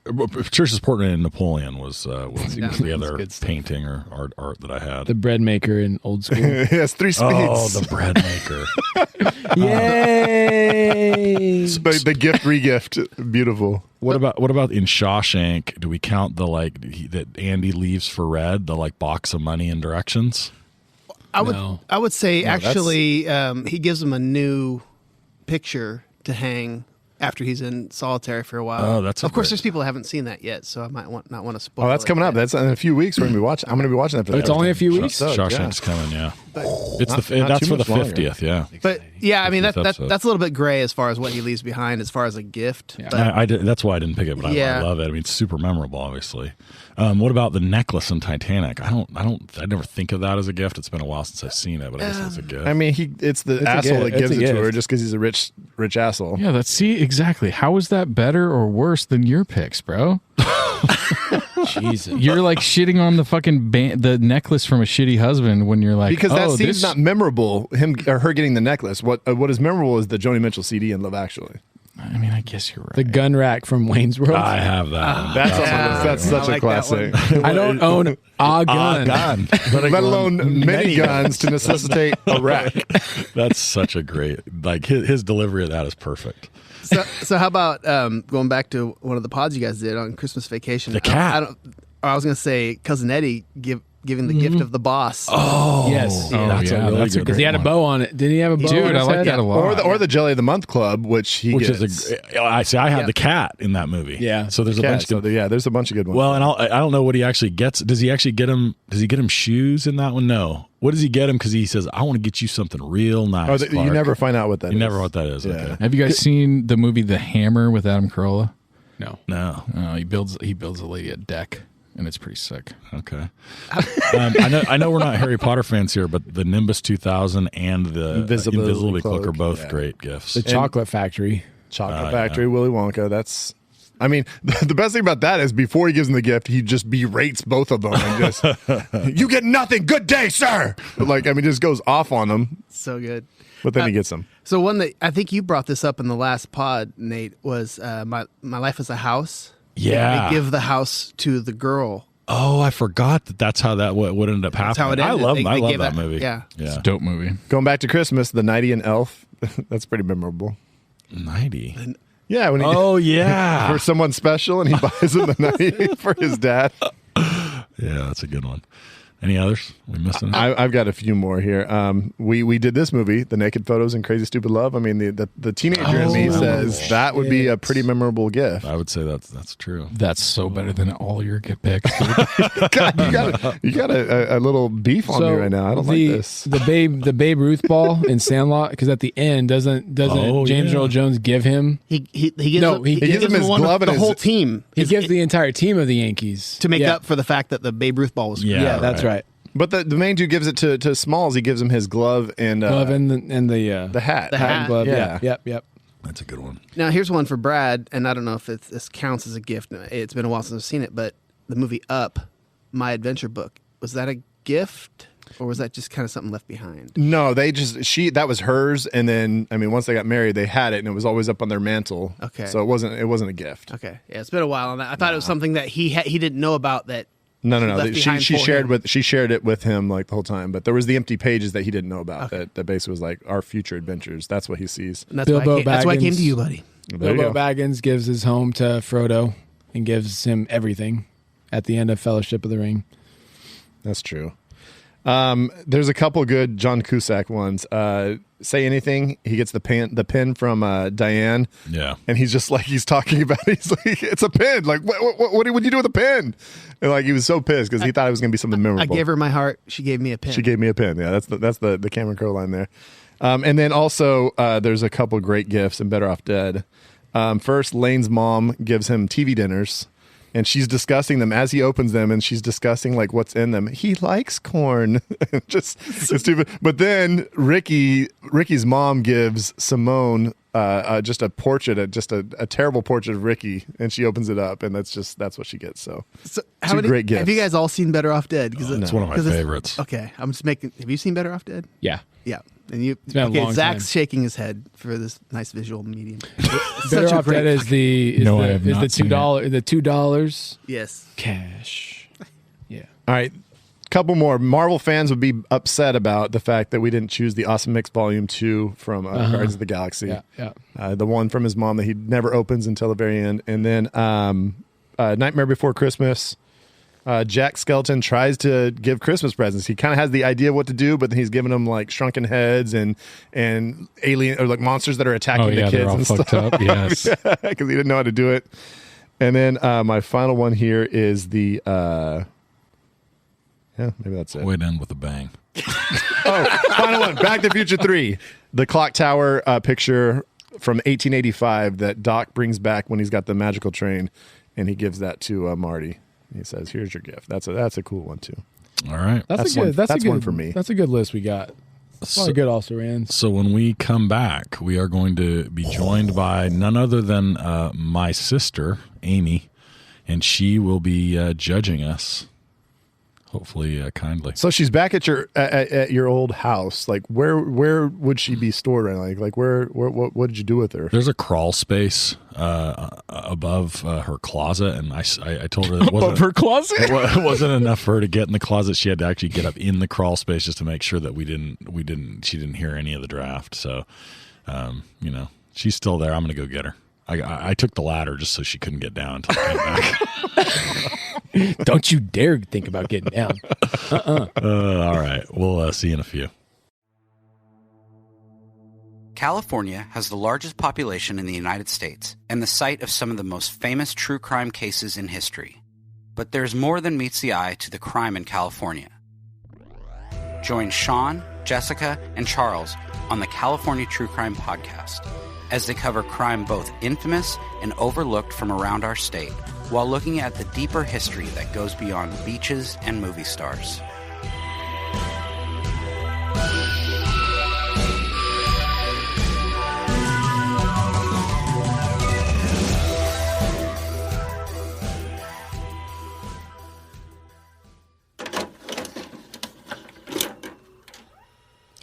Trisha's portrait in Napoleon was the other good stuff. painting or art that I had. the bread maker in Old School. Yes, 3 speeds. Oh, the bread maker. Yay! the gift regift, beautiful. What about in Shawshank? Do we count the that Andy leaves for Red, the box of money and directions? I would say No, actually he gives him a new picture to hang after he's in solitary for a while. Oh, that's of course. great. There's people that haven't seen that yet, so I might not want to spoil. Oh, that's it coming up. yet. That's in a few weeks. We're gonna be watching. I'm gonna be watching that. For It's only a few weeks. Shawshank's coming, yeah. It's Not that's too for the much longer. 50th, yeah. But yeah, I mean 50th that's episode. a little bit gray as far as what he leaves behind as far as a gift. Yeah. But I did, that's why I didn't pick it, but Yeah. I love it. I mean, it's super memorable, obviously. What about the necklace in Titanic? I never think of that as a gift. It's been a while since I've seen it, but I guess it's a gift. I mean, it's the a asshole gift. that gives It's a it to her gift. just because he's a rich asshole. Yeah, see exactly. How is that better or worse than your picks, bro? Jesus. You're like shitting on the fucking the necklace from a shitty husband when you're like, Because that oh, scene's this not memorable. Him or her getting the necklace. What is memorable is the Joni Mitchell CD in Love Actually. I mean, I guess you're right. The gun rack from Wayne's World. I have that one. That's such I like a that classic. I don't own a gun. Let alone many guns to necessitate a rack. That's such a great his delivery of that is perfect. so how about going back to one of the pods you guys did on Christmas Vacation? The cat. I was going to say Cousin Eddie giving the gift of the boss. Oh Yes. Oh, that's yeah, a really that's a good Because he had a one. bow on it. Did he have a bow? Dude, on I his like head? that a lot. Or the Jelly of the Month Club, which Which gets. is I had Yeah. the cat in that movie. Yeah. So there's a bunch of there's a bunch of good ones. Well, and I don't know what he actually gets. Does he actually get him? Does he get him shoes in that one? No. What does he get him? Because he saes, "I want to get you something real nice." you Clark." never find out what that is. You never know what that is. Yeah. Okay. Have you guys seen the movie The Hammer with Adam Carolla? No. No. He builds a lady a deck, and it's pretty sick. Okay. I know we're not Harry Potter fans here, but the Nimbus 2000 and the Invisibility Cloak are both yeah. great gifts. The Chocolate Factory. Chocolate Factory, Willy Wonka. That's. I mean, the best thing about that is before he gives them the gift, he just berates both of them and just, "You get nothing. Good day, sir." Just goes off on them. So good. But then he gets them. So one that I think you brought this up in the last pod, Nate, was my life as a house. Yeah. They give the house to the girl. Oh, I forgot that's how that would end up happening. That's how it ended. I love They gave that that- movie. yeah. Yeah. Dope movie. Going back to Christmas, the Nighty and Elf. That's pretty memorable. 90. Yeah, when he Oh yeah, for someone special, and he buys him the knife for his dad. yeah, that's a good one. Any others? We missed any? I've got a few more here. We did this movie, The Naked Photos and Crazy Stupid Love. I mean, the teenager in me says that would be a pretty memorable gift. I would say that's true. That's so better than all your get picks. God, you got a little beef on me right now. I don't like this. The Babe Ruth ball in Sandlot, because at the end doesn't James Earl Jones give him He gives No, him, he gives him his one glove of and the his- whole team. he gives the entire team of the Yankees to make Yeah. up for the fact that the Babe Ruth ball was Yeah, That's right. But the main dude gives it to Smalls. He gives him his glove and Glove and the hat. The hat. and glove. Yeah. Yep. That's a good one. Now, here's one for Brad, and I don't know if this counts as a gift. It's been a while since I've seen it, but the movie Up, My Adventure Book, was that a gift, or was that just kind of something left behind? No, that was hers, and then once they got married, they had it, and it was always up on their mantle. Okay. So it wasn't a gift. Okay, yeah, it's been a while on that. I thought it was something that he didn't know about that. No. left behind She for shared him. she shared it with him like the whole time, but there was the empty pages that he didn't know about. That basically was like our future adventures. That's what he sees. And that's why I came to you, buddy. There you Bilbo go. Baggins gives his home to Frodo and gives him everything at the end of Fellowship of the Ring. That's true. There's a couple good John Cusack ones. Say Anything. He gets the pen from Diane. Yeah. And he's just like, he's talking about it. He's like, it's a pen. Like, what would you do with a pen? And like, he was so pissed because he thought it was going to be something memorable. I gave her my heart. She gave me a pen. She gave me a pen. Yeah, that's the Cameron Crowe line there. And then also, there's a couple great gifts in Better Off Dead. First, Lane's mom gives him TV dinners, and she's discussing them as he opens them, and she's discussing like what's in them. He likes corn. Just it's stupid. But then Ricky's mom gives Simone just a portrait, just a terrible portrait of Ricky, and she opens it up, and that's what she gets. So great gifts. Have you guys all seen Better Off Dead? It's one of my favorites. Okay, I'm just making. Have you seen Better Off Dead? Yeah. Yeah. And you, been a long Zach's time. shaking his head for this nice visual medium. It's Better such a Off great Dead is the No, I have not the seen $2 yes. cash. Yeah. All right. Couple more. Marvel fans would be upset about the fact that we didn't choose the Awesome Mix Volume 2 from Guardians of the Galaxy. Yeah. The one from his mom that he never opens until the very end. And then Nightmare Before Christmas. Jack Skellington tries to give Christmas presents. He kind of has the idea of what to do, but then he's giving them like shrunken heads and alien or like monsters that are attacking the they're kids all and fucked stuff. up. Yes. Because he didn't know how to do it. And then my final one here is the maybe that's it. Way to end with a bang. Final one. Back to Future 3. The clock tower picture from 1885 that Doc brings back when he's got the magical train, and he gives that to Marty. He says, "Here's your gift." That's a cool one too. All right. That's one- a good. That's that's a good one for me. That's a good list we got. A lot of good also rans. So when we come back, we are going to be joined by none other than my sister, Amy, and she will be judging us, hopefully kindly. So she's back at your old house. Like where would she be stored right now? Like where what did you do with her? There's a crawl space above her closet, and I told her it wasn't, her closet. it wasn't enough for her to get in the closet. She had to actually get up in the crawl space just to make sure that she didn't hear any of the draft. So, she's still there. I'm going to go get her. I took the ladder just so she couldn't get down until I came back. Don't you dare think about getting down. All right. We'll see you in a few. California has the largest population in the United States and the site of some of the most famous true crime cases in history. But there's more than meets the eye to the crime in California. Join Sean, Jessica, and Charles on the California True Crime Podcast as they cover crime both infamous and overlooked from around our state, while looking at the deeper history that goes beyond beaches and movie stars.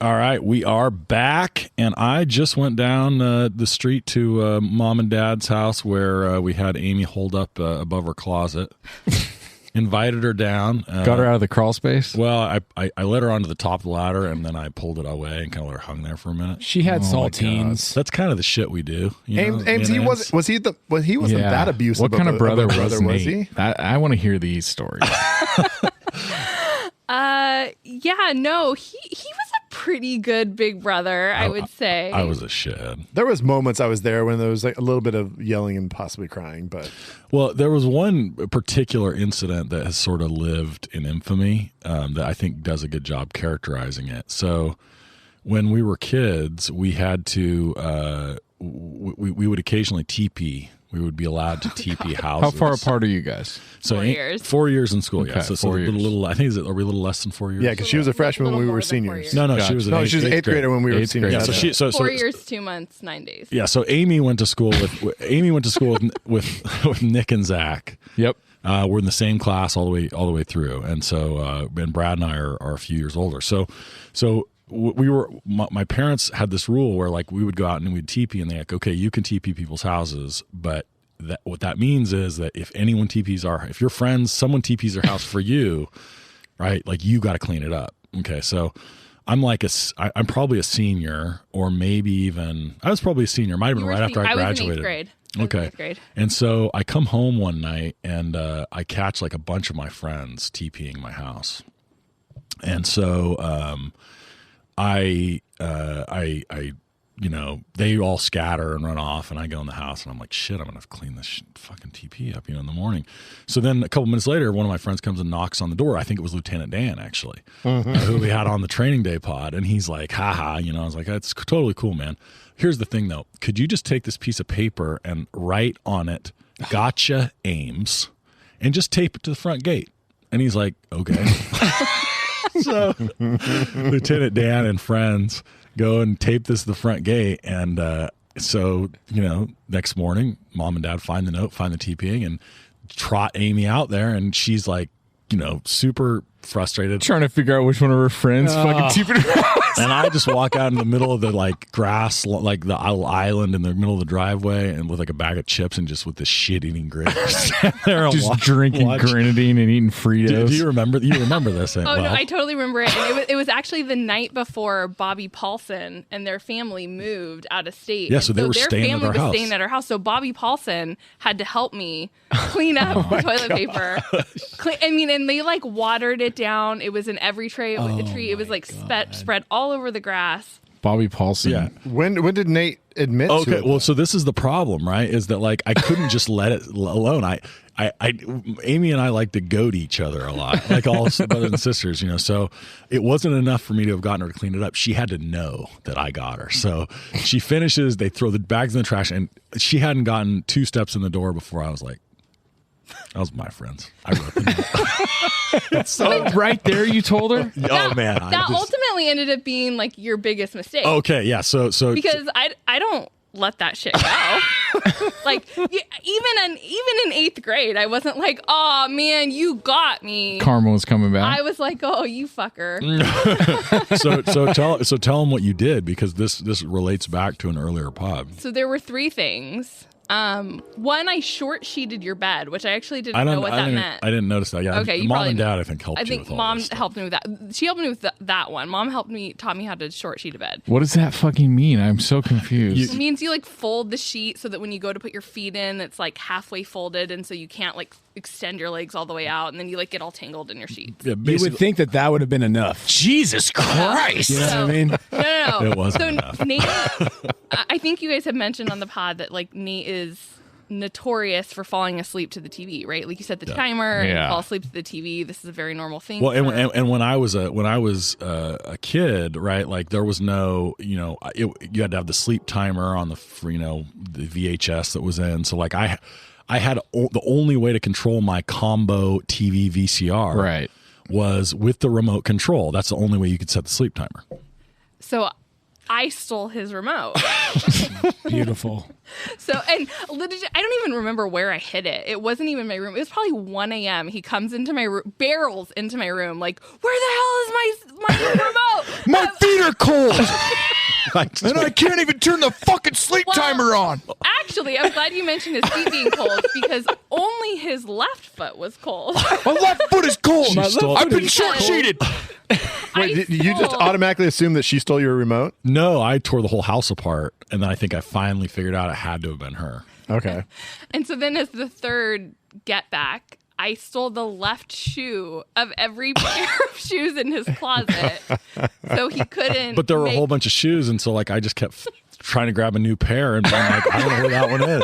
All right, we are back, and I just went down the street to Mom and Dad's house where we had Amy hold up above her closet. Invited her down. Got her out of the crawl space. Well, I led her onto the top of the ladder, and then I pulled it away and kind of let her hung there for a minute. She had Oh my saltines. That's kind of the shit we do. Ames, he wasn't that abusive. What kind of brother was Nate? he? I want to hear these stories. Yeah, no, he was a pretty good big brother, I would say. I was a shithead. There was moments I was there when there was like a little bit of yelling and possibly crying, but Well, there was one particular incident that has sort of lived in infamy that I think does a good job characterizing it. So when we were kids, we had to we would occasionally teepee. We would be allowed to teepee houses. How far apart are you guys? So 4 years. 4 years in school. Yeah. Okay, So 4 a years. little. I think are we a little less than 4 years? yeah, because she was a freshman when we little were more than 4 seniors. years. No, Gotcha. she was No, she was eighth grader when we were Eighth seniors. grade. Yeah. So she 4 years, 2 months, 9 days. Yeah. So Amy went to school with Nick and Zach. Yep. We're in the same class all the way through, and so and Brad and I are a few years older. So we were. My parents had this rule where like we would go out and we'd teepee, and they're like, okay, you can teepee people's houses, but what that means is that if anyone teepees if your friends, someone teepees their house for you, right? Like you got to clean it up. Okay, so I'm I'm probably a senior, or maybe even I was probably a senior. Might have been right after I graduated. I was in 8th grade. Okay. And so I come home one night and I catch like a bunch of my friends TPing my house. And so I they all scatter and run off, and I go in the house and I'm like, shit, I'm going to clean this fucking TP up, in the morning. So then a couple minutes later, one of my friends comes and knocks on the door. I think it was Lieutenant Dan, actually, who we had on the training day pod. And he's like, haha, I was like, that's totally cool, man. Here's the thing, though. Could you just take this piece of paper and write on it, gotcha, Ames, and just tape it to the front gate? And he's like, okay. So Lieutenant Dan and friends go and tape this to the front gate. And so, next morning, mom and dad find the note, find the TPing, and trot Amy out there. And she's like, super frustrated. Trying to figure out which one of her friends fucking teeping her house. And I just walk out in the middle of the grass, like the island in the middle of the driveway, and with like a bag of chips and just with this shit-eating grin. Just drinking grenadine and eating Fritos. Do you remember? You remember this? No, I totally remember it. And it was actually the night before Bobby Paulson and their family moved out of state. Yeah, so they were staying at our house. Staying at our house. So Bobby Paulson had to help me clean up the toilet paper. And they like watered it down. It was in every tray. It was like spread all over the grass. Bobby Paulson. Yeah. When did Nate admit to it? Okay, well, so this is the problem, right? Is that like I couldn't just let it alone. Amy and I like to goad each other a lot, like all brothers and sisters, So it wasn't enough for me to have gotten her to clean it up. She had to know that I got her. So she finishes. They throw the bags in the trash, and she hadn't gotten 2 steps in the door before I was like, "That was my friends." I wrote them. So right there, you told her. Oh man, That ultimately ended up being like your biggest mistake. Okay, yeah. So because I don't let that shit go. Like even in 8th grade, I wasn't like, "Oh man, you got me." Karma was coming back. I was like, "Oh, you fucker." so tell them what you did, because this relates back to an earlier pod. So there were 3 things. One, I short sheeted your bed, which I actually didn't know what that meant. I didn't notice that. Yeah. Okay, Mom and dad, I think, helped you think with all mom this stuff. helped me with that. She helped me with that one. Mom taught me how to short sheet a bed. What does that fucking mean? I'm so confused. It means you like fold the sheet so that when you go to put your feet in, it's like halfway folded, and so you can't like extend your legs all the way out, and then you like get all tangled in your sheets. Yeah, You would think that would have been enough. Jesus Christ. You know what I mean? No. It wasn't enough. Nate, I think you guys have mentioned on the pod that like Nate is notorious for falling asleep to the TV, right? Like you set the timer and you fall asleep to the TV. This is a very normal thing. Well, and when I was a kid, right? Like there was no, you had to have the sleep timer on the VHS that was in. So like I had the only way to control my combo TV VCR, right, was with the remote control. That's the only way you could set the sleep timer. So I stole his remote. Beautiful. So, and legit, I don't even remember where I hid it. It wasn't even my room. It was probably 1 a.m. He comes into my room, barrels into my room, like, where the hell is my remote? My feet are cold. And I can't even turn the fucking sleep timer on. Actually, I'm glad you mentioned his feet being cold because only his left foot was cold. My left foot is cold. I've been is short-sheeted. Wait, did you just automatically assume that she stole your remote? No, I tore the whole house apart, and then I think I finally figured out it had to have been her. Okay. And so then as the third get back, I stole the left shoe of every pair of shoes in his closet. So he couldn't. But there were a whole bunch of shoes, and so like I just kept trying to grab a new pair, and I'm like, I don't know where that one is.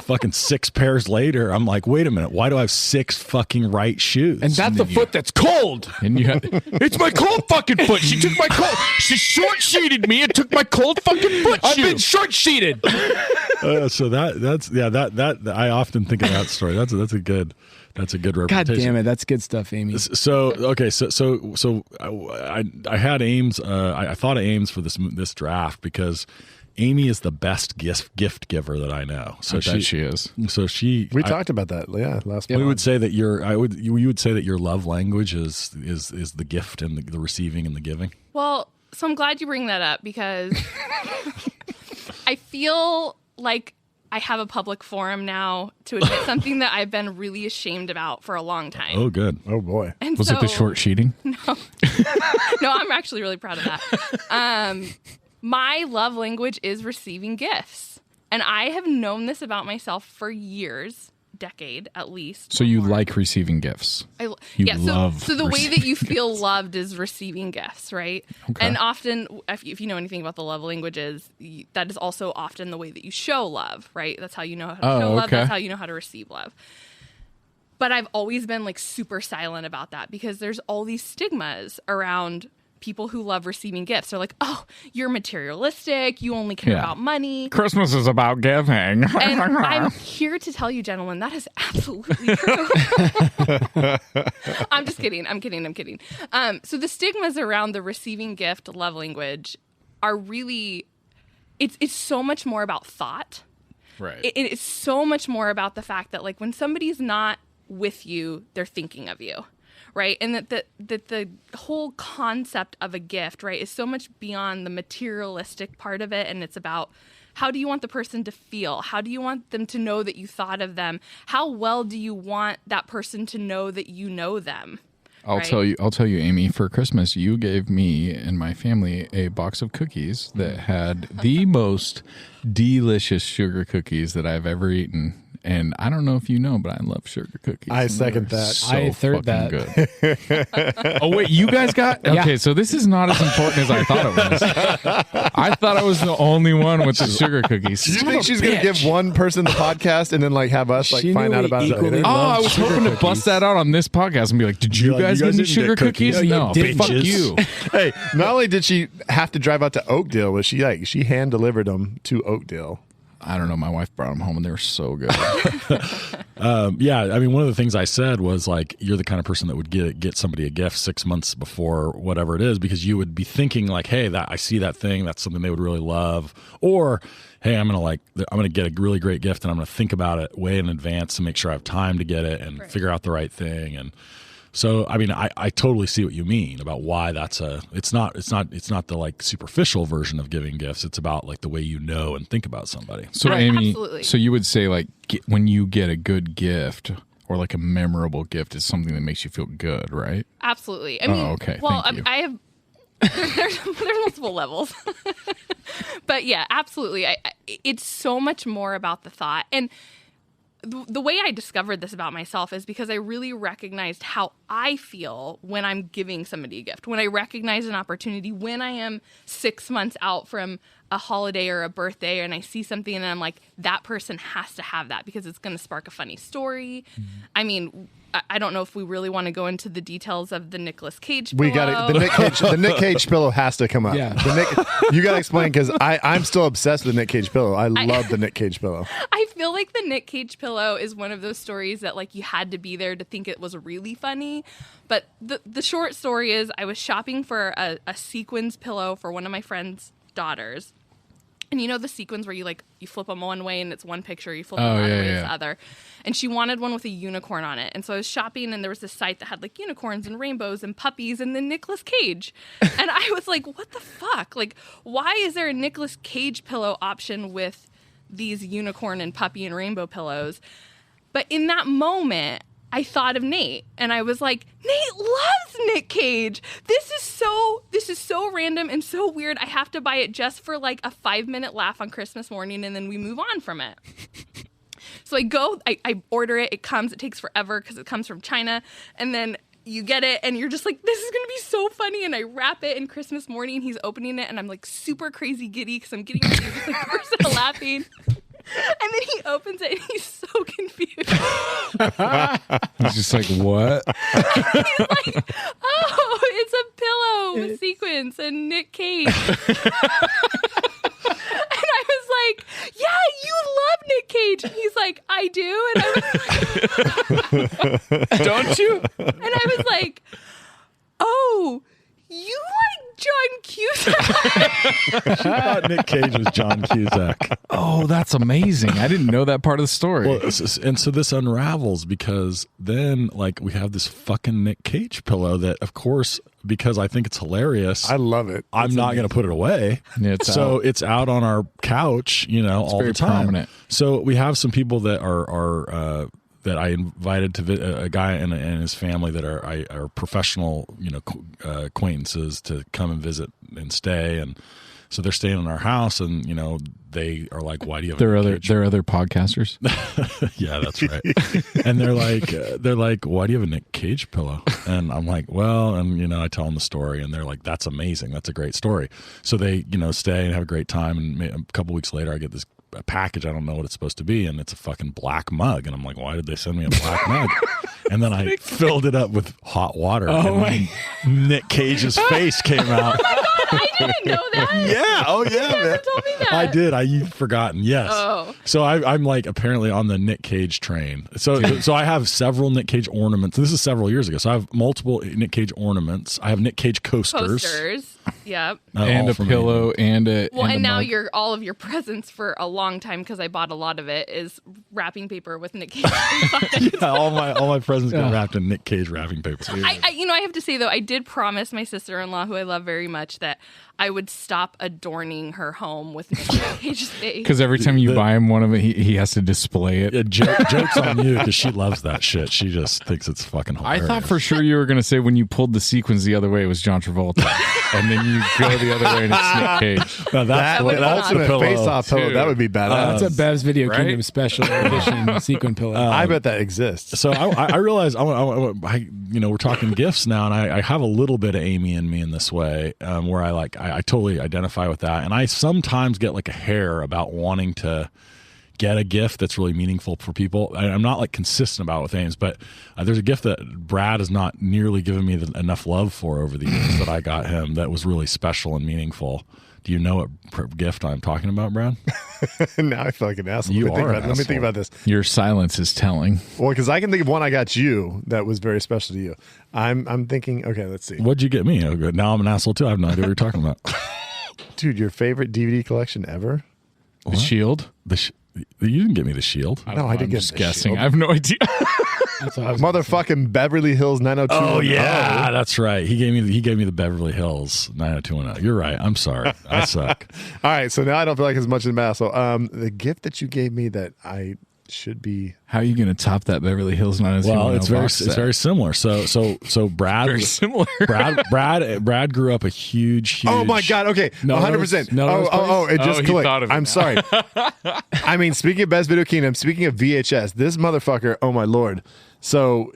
Fucking 6 pairs later, I'm like, wait a minute, why do I have 6 fucking right shoes? And that's the foot that's cold. And you it's my cold fucking foot. She took my cold. She short-sheeted me and took my cold fucking foot. I've been short-sheeted. So that I often think of that story. That's a good representation. God damn it, that's good stuff, Amy. So okay, so I had Ames. I thought of Ames for this draft because Amy is the best gift giver that I know. So she is. So we talked about that, last. We would say that you would say that your love language is the gift and the receiving and the giving. Well, so I'm glad you bring that up because I feel like I have a public forum now to admit something that I've been really ashamed about for a long time. Oh, good. Oh boy. And Was it the short sheeting? No, I'm actually really proud of that. My love language is receiving gifts. And I have known this about myself for years, decade at least. So you like receiving gifts? So the way that you feel loved is receiving gifts, right? Okay. And often, if you know anything about the love languages, that is also often the way that you show love, right? That's how you know how to show love. That's how you know how to receive love. But I've always been like super silent about that because there's all these stigmas around people who love receiving gifts. They're like, oh, you're materialistic. You only care about money. Christmas is about giving. And I'm here to tell you, gentlemen, that is absolutely true. I'm just kidding. I'm kidding. So the stigmas around the receiving gift love language are really, it's so much more about thought. Right. It's so much more about the fact that like when somebody's not with you, they're thinking of you. Right. And that the whole concept of a gift, right, is so much beyond the materialistic part of it. And it's about how do you want the person to feel? How do you want them to know that you thought of them? How well do you want that person to know that you know them? I'll tell you, Amy, for Christmas, you gave me and my family a box of cookies that had the most delicious sugar cookies that I've ever eaten. And I don't know if you know, but I love sugar cookies. I second that. So I third that. Good. Oh, wait, you guys got? Okay, so this is not as important as I thought it was. I thought I was the only one with the sugar cookies. Do you think she's going to give one person the podcast and then like have us like find out about it later? Oh, I was hoping to bust that out on this podcast and be like, did you guys give me sugar cookies? No, fuck you. Hey, not only did she have to drive out to Oakdale, but she hand delivered them to Oakdale. I don't know. My wife brought them home and they were so good. Yeah, I mean, one of the things I said was like, you're the kind of person that would get somebody a gift 6 months before whatever it is, because you would be thinking like, hey, that I see that thing, that's something they would really love, or hey, I'm gonna get a really great gift and I'm gonna think about it way in advance to make sure I have time to get it and figure out the right thing. And so, I mean, I totally see what you mean about why it's not the like superficial version of giving gifts. It's about like the way you know and think about somebody. So Amy, Absolutely. So you would say like when you get a good gift or like a memorable gift is something that makes you feel good, right? Absolutely. I mean, okay. Well, Thank you. I have. There's multiple levels, but yeah, absolutely. It's so much more about the thought. And the way I discovered this about myself is because I really recognized how I feel when I'm giving somebody a gift. When I recognize an opportunity, when I am 6 months out from a holiday or a birthday and I see something and I'm like, that person has to have that because it's going to spark a funny story. Mm-hmm. I mean, I don't know if we really want to go into the details of the Nicolas Cage pillow. We got it. The Nick Cage pillow has to come up. Yeah. You got to explain because I'm still obsessed with the Nick Cage pillow. I love the Nick Cage pillow. I feel like the Nick Cage pillow is one of those stories that like you had to be there to think it was really funny. But the short story is I was shopping for a sequins pillow for one of my friend's daughters. And you know the sequins where you flip them one way and it's one picture, you flip them the other way, it's the other. And she wanted one with a unicorn on it. And so I was shopping and there was this site that had like unicorns and rainbows and puppies and then Nicolas Cage. And I was like, what the fuck? Like, why is there a Nicolas Cage pillow option with these unicorn and puppy and rainbow pillows? But in that moment, I thought of Nate and I was like, Nate loves Nick Cage. This is so random and so weird. I have to buy it just for like a 5-minute laugh on Christmas morning and then we move on from it. So I order it. It comes. It takes forever because it comes from China. And then you get it and you're just like, this is going to be so funny. And I wrap it and Christmas morning he's opening it and I'm like super crazy giddy because I'm getting ready to just like burst out laughing. And then he opens it and he's so confused. He's just like, what? He's like, oh, it's a pillow with sequins and Nick Cage. And I was like, yeah, you love Nick Cage. And he's like, I do. And I was like, don't you? And I was like, oh, you like John Cusack? She thought Nick Cage was John Cusack. Oh, that's amazing. I didn't know that part of the story. Well, and so this unravels because then like we have this fucking Nick Cage pillow that, of course, because I think it's hilarious. I love it. I'm not going to put it away. It's out on our couch, all the time. Prominent. So we have some people that are that I invited to a guy and his family that are professional, acquaintances to come and visit and stay. And so they're staying in our house and, they are like, why do you have They're other podcasters? Yeah, that's right. And they're like, why do you have a Nick Cage pillow? And I'm like, well, and I tell them the story and they're like, that's amazing. That's a great story. So they, stay and have a great time. And a couple weeks later, I get this package. I don't know what it's supposed to be. And it's a fucking black mug. And I'm like, why did they send me a black mug? And then I filled it up with hot water. And Nick Cage's face came out. I didn't know that. Yeah. Oh, yeah, You never man. told me that. I did. You'd forgotten. Yes. Oh. So I'm like apparently on the Nick Cage train. So I have several Nick Cage ornaments. This is several years ago. So I have multiple Nick Cage ornaments. I have Nick Cage coasters. Yep. And a pillow and a. Well, and now mug. all of your presents for a long time, because I bought a lot of it, is wrapping paper with Nick Cage. Yeah, all my presents get wrapped in Nick Cage wrapping paper. I have to say though, I did promise my sister-in-law, who I love very much, that I would stop adorning her home with Nick Cage's face. Because every time you buy him one of it, he has to display it. Yeah, joke's on you because she loves that shit. She just thinks it's fucking hilarious. I thought for sure you were going to say when you pulled the sequins the other way, it was John Travolta. And then you go the other way and it's Nick Cage. Now That's the ultimate pillow. face-off pillow. That would be badass. That's a Bev's Video Right? Kingdom special edition sequin pillow. I bet that exists. So I realize we're talking gifts now, and I have a little bit of Amy in me in this way, where I totally identify with that, and I sometimes get like a hair about wanting to get a gift that's really meaningful for people. I'm not like consistent about it with Ames, but there's a gift that Brad has not nearly given me enough love for over the years that I got him that was really special and meaningful. Do you know what gift I'm talking about, Brad? Now I feel like an asshole. Let me think about this. Your silence is telling. Well, because I can think of one I got you that was very special to you. I'm thinking, okay, let's see. What'd you get me? Oh, good. Now I'm an asshole too. I have no idea what you're talking about. Dude, your favorite DVD collection ever? The Shield? You didn't get me the Shield. No, I didn't get just the guessing. Shield. I have no idea. Motherfucking Beverly Hills 90210. Oh yeah, that's right. He gave me the Beverly Hills 90210. You're right. I'm sorry. I suck. All right, so now I don't feel like as much of an asshole. The gift that you gave me that I should be. How are you going to top that Beverly Hills 90210? Well, it's very similar. So Brad Very similar. Brad grew up a huge. Oh my God. Okay. 100%. It just he clicked. thought of it I'm now. sorry. I mean, speaking of Best Video Kingdom, speaking of VHS, this motherfucker. Oh my Lord. So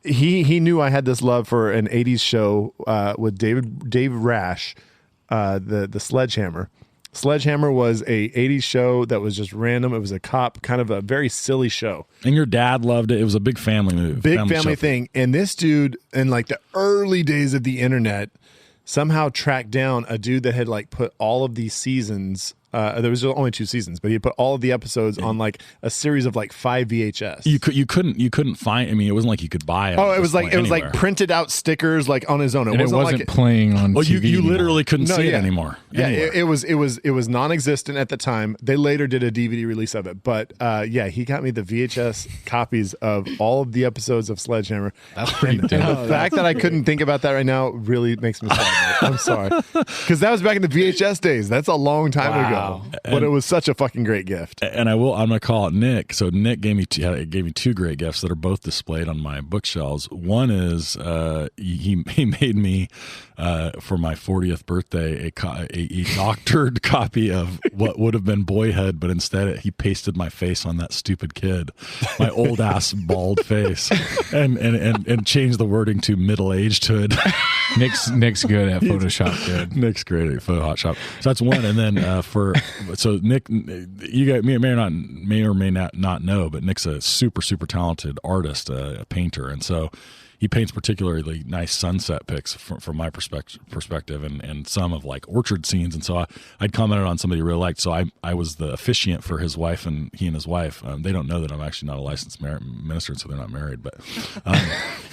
he knew I had this love for an 80s show with Dave Rash, the Sledgehammer. Sledgehammer was a 80s show that was just random. It was a cop, kind of a very silly show. And your dad loved it. It was a big family movie. Big family thing. And this dude, in like the early days of the internet, somehow tracked down a dude that had like put all of these seasons There was only 2 seasons, but he put all of the episodes on like a series of like 5 VHS. You couldn't find. I mean, it wasn't like you could buy it. Oh, it was like printed out stickers like on his own. And it wasn't like playing on. Well, TV you anymore. literally couldn't see it anymore. Yeah, anywhere. it was non-existent at the time. They later did a DVD release of it, but he got me the VHS copies of all of the episodes of Sledgehammer. That's pretty And dope. the fact that I couldn't think about that right now really makes me sad. I'm sorry, because that was back in the VHS days. That's a long time ago, but it was such a fucking great gift. And I'm gonna call it Nick. So Nick gave me 2 great gifts that are both displayed on my bookshelves. One is he made me for my 40th birthday a doctored copy of what would have been Boyhood, but instead he pasted my face on that stupid kid, my old ass bald face, and changed the wording to middle-aged-hood. Nick's good at Photoshop. Good. Nick's great at Photoshop. So that's one. And then Nick, you guys may or may not know, but Nick's a super talented artist, a painter, and so he paints particularly nice sunset pics from my perspective, and some of like orchard scenes. And so I'd commented on somebody he really liked. So I was the officiant for his wife, and he and his wife. They don't know that I'm actually not a licensed minister, so they're not married. But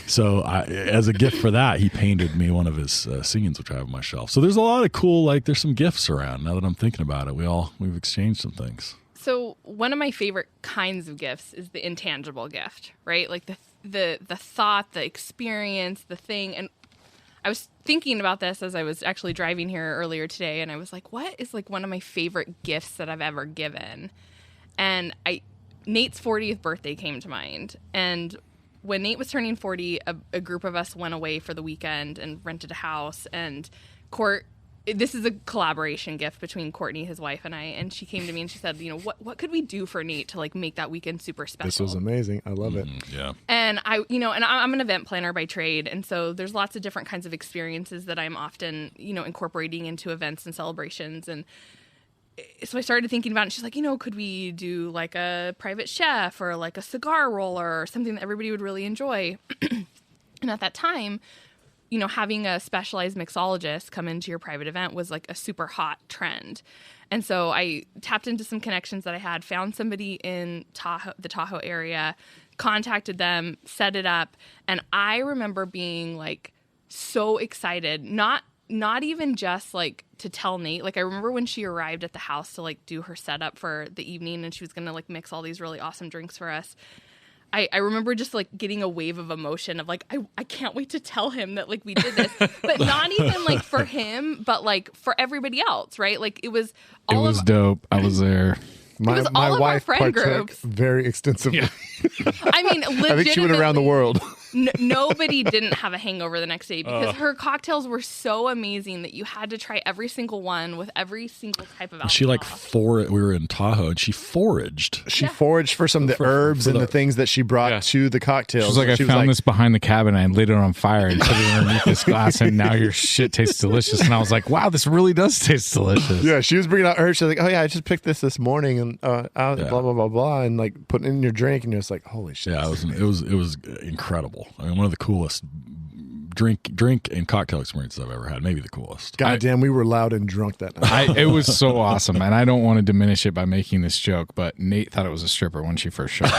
so as a gift for that, he painted me one of his scenes, which I have on my shelf. So there's a lot of cool, like there's some gifts around. Now that I'm thinking about it, we've exchanged some things. So one of my favorite kinds of gifts is the intangible gift, right? Like the thought, the experience, the thing. And I was thinking about this as I was actually driving here earlier today, and I was like, what is like one of my favorite gifts that I've ever given? And Nate's 40th birthday came to mind. And when Nate was turning 40, a group of us went away for the weekend and rented a house, and this is a collaboration gift between Courtney, his wife, and I. And she came to me and she said, what could we do for Nate to like make that weekend super special? This was amazing. I love it. Yeah. And I'm an event planner by trade. And so there's lots of different kinds of experiences that I'm often, incorporating into events and celebrations. And so I started thinking about it. And she's like, could we do like a private chef or like a cigar roller or something that everybody would really enjoy? And at that time, having a specialized mixologist come into your private event was like a super hot trend. And so I tapped into some connections that I had, found somebody in the Tahoe area, contacted them, set it up. And I remember being like so excited, not even just like to tell Nate. Like I remember when she arrived at the house to like do her setup for the evening, and she was going to like mix all these really awesome drinks for us. I remember just like getting a wave of emotion of like, I can't wait to tell him that like we did this, but not even like for him, but like for everybody else, right? Like it was dope. I was there. My wife friend partook groups very extensively. Yeah. I mean, legitimately, I think she went around the world. Nobody didn't have a hangover the next day because her cocktails were so amazing that you had to try every single one with every single type of alcohol. She we were in Tahoe and she foraged. She foraged for some of the herbs and the things that she brought to the cocktails. She's like, I found this behind the cabinet and lit it on fire and put it underneath this glass, and now your shit tastes delicious. And I was like, wow, this really does taste delicious. Yeah, she was bringing out herbs. She's like, oh yeah, I just picked this morning and blah blah blah blah, and like putting it in your drink, and you're just like, holy shit. Yeah, it was incredible. I mean, one of the coolest drink and cocktail experiences I've ever had. Maybe the coolest. God damn, we were loud and drunk that night. It was so awesome, and I don't want to diminish it by making this joke, but Nate thought it was a stripper when she first showed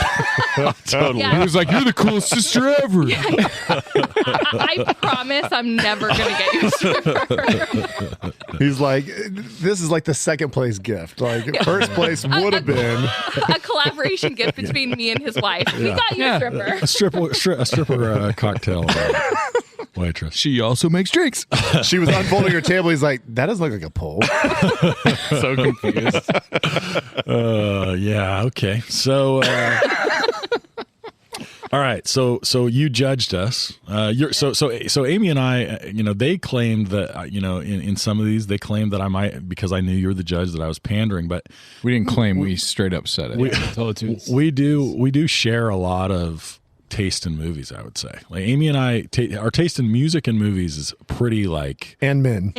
up. Totally. Yeah. He was like, "You're the coolest sister ever." I promise I'm never going to get you a stripper. He's like, this is like the second place gift. Like first place would have been a collaboration gift between me and his wife. We got you a stripper. A stripper cocktail waitress. She also makes drinks. She was unfolding her table. He's like, that doesn't look like a pole. So confused. Yeah. Okay. So. All right, so you judged us. So Amy and I, they claimed that, in some of these, they claimed that I might, because I knew you were the judge, that I was pandering. But we didn't claim. We straight up said it. We do share a lot of taste in movies, I would say. Like Amy and I, our taste in music and movies is pretty like and men